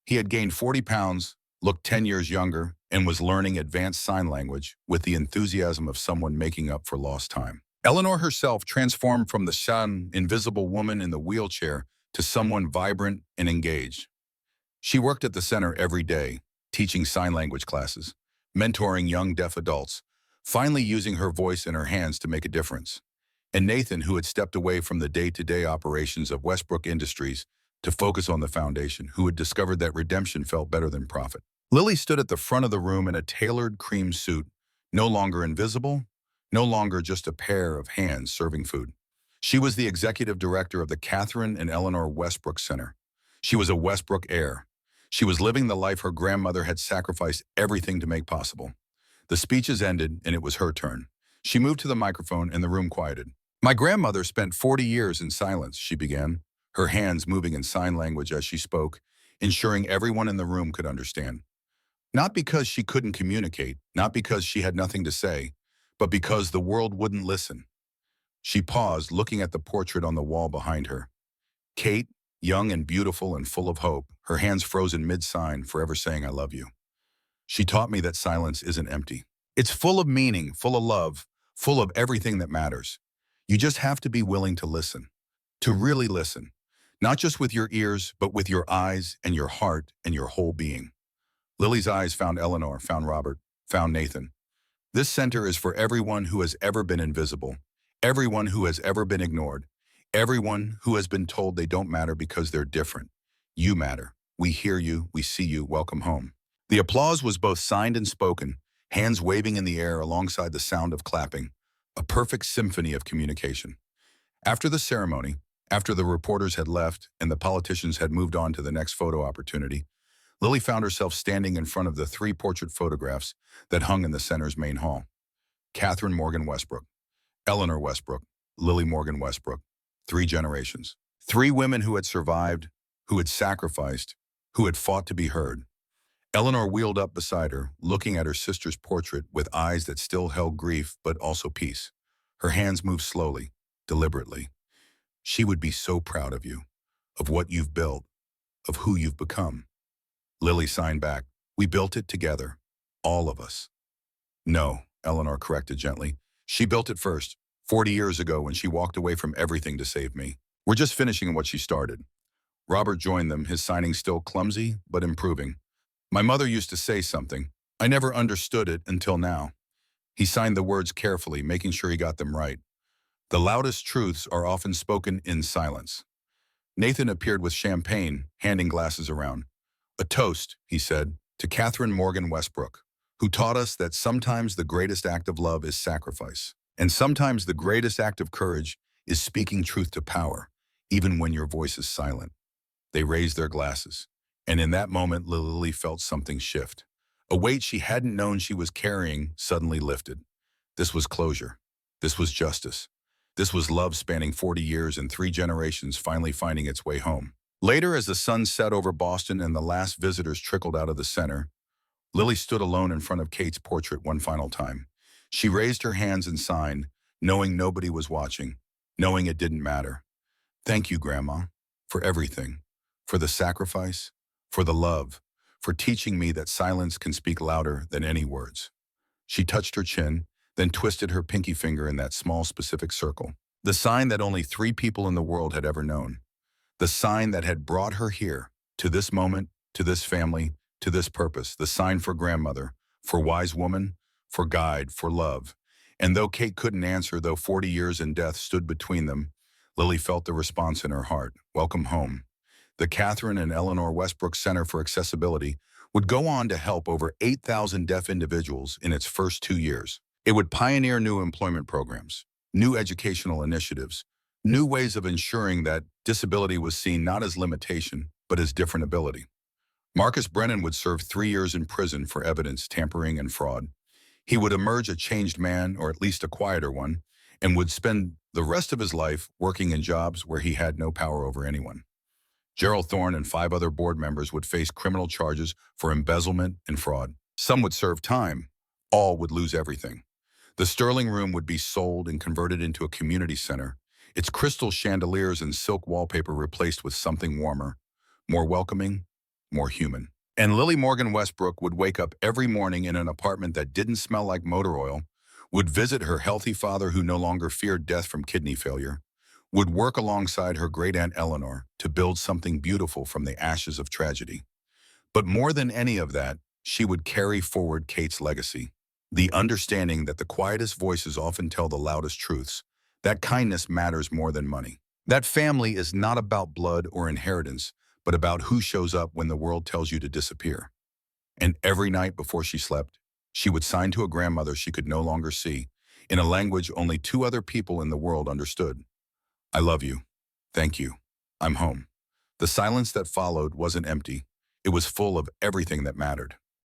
He had gained 40 pounds, looked 10 years younger, and was learning advanced sign language with the enthusiasm of someone making up for lost time. Eleanor herself transformed from the shy, invisible woman in the wheelchair to someone vibrant and engaged. She worked at the center every day, teaching sign language classes, mentoring young deaf adults, finally using her voice and her hands to make a difference. And Nathan, who had stepped away from the day-to-day operations of Westbrook Industries to focus on the foundation, who had discovered that redemption felt better than profit. Lily stood at the front of the room in a tailored cream suit, no longer invisible, no longer just a pair of hands serving food. She was the executive director of the Catherine and Eleanor Westbrook Center. She was a Westbrook heir. She was living the life her grandmother had sacrificed everything to make possible. The speeches ended, and it was her turn. She moved to the microphone, and the room quieted. My grandmother spent 40 years in silence, she began, her hands moving in sign language as she spoke, ensuring everyone in the room could understand. Not because she couldn't communicate, not because she had nothing to say, but because the world wouldn't listen. She paused, looking at the portrait on the wall behind her. Kate, young and beautiful and full of hope, her hands frozen mid-sign, forever saying, I love you. She taught me that silence isn't empty. It's full of meaning, full of love, full of everything that matters. You just have to be willing to listen, to really listen, not just with your ears, but with your eyes and your heart and your whole being. Lily's eyes found Eleanor, found Robert, found Nathan. This center is for everyone who has ever been invisible, everyone who has ever been ignored, everyone who has been told they don't matter because they're different. You matter. We hear you. We see you. Welcome home. The applause was both signed and spoken, hands waving in the air alongside the sound of clapping, a perfect symphony of communication. After the ceremony, after the reporters had left and the politicians had moved on to the next photo opportunity, Lily found herself standing in front of the 3 portrait photographs that hung in the center's main hall. Catherine Morgan Westbrook, Eleanor Westbrook, Lily Morgan Westbrook, 3 generations. 3 women who had survived, who had sacrificed, who had fought to be heard. Eleanor wheeled up beside her, looking at her sister's portrait with eyes that still held grief but also peace. Her hands moved slowly, deliberately. She would be so proud of you, of what you've built, of who you've become. Lily signed back. We built it together, all of us. No, Eleanor corrected gently. She built it first, 40 years ago when she walked away from everything to save me. We're just finishing what she started. Robert joined them, his signing still clumsy but improving. My mother used to say something. I never understood it until now. He signed the words carefully, making sure he got them right. The loudest truths are often spoken in silence. Nathan appeared with champagne, handing glasses around. A toast, he said, to Catherine Morgan Westbrook, who taught us that sometimes the greatest act of love is sacrifice, and sometimes the greatest act of courage is speaking truth to power, even when your voice is silent. They raised their glasses, and in that moment Lily felt something shift. A weight she hadn't known she was carrying suddenly lifted. This was closure. This was justice. This was love spanning 40 years and 3 generations finally finding its way home. Later, as the sun set over Boston and the last visitors trickled out of the center, Lily stood alone in front of Kate's portrait one final time. She raised her hands and signed, knowing nobody was watching, knowing it didn't matter. Thank you, Grandma, for everything, for the sacrifice, for the love, for teaching me that silence can speak louder than any words. She touched her chin, then twisted her pinky finger in that small specific circle. The sign that only 3 people in the world had ever known. The sign that had brought her here, to this moment, to this family, to this purpose. The sign for grandmother, for wise woman, for guide, for love. And though Kate couldn't answer, though 40 years and death stood between them, Lily felt the response in her heart. Welcome home. The Catherine and Eleanor Westbrook Center for Accessibility would go on to help over 8,000 deaf individuals in its first 2 years. It would pioneer new employment programs, new educational initiatives, new ways of ensuring that disability was seen not as limitation, but as different ability. Marcus Brennan would serve 3 years in prison for evidence tampering and fraud. He would emerge a changed man, or at least a quieter one, and would spend the rest of his life working in jobs where he had no power over anyone. Gerald Thorne and 5 other board members would face criminal charges for embezzlement and fraud. Some would serve time. All would lose everything. The Sterling Room would be sold and converted into a community center, its crystal chandeliers and silk wallpaper replaced with something warmer, more welcoming, more human. And Lily Morgan Westbrook would wake up every morning in an apartment that didn't smell like motor oil, would visit her healthy father who no longer feared death from kidney failure, would work alongside her great-aunt Eleanor to build something beautiful from the ashes of tragedy. But more than any of that, she would carry forward Kate's legacy. The understanding that the quietest voices often tell the loudest truths, that kindness matters more than money. That family is not about blood or inheritance, but about who shows up when the world tells you to disappear. And every night before she slept, she would sign to a grandmother she could no longer see, in a language only 2 other people in the world understood. I love you. Thank you. I'm home. The silence that followed wasn't empty. It was full of everything that mattered.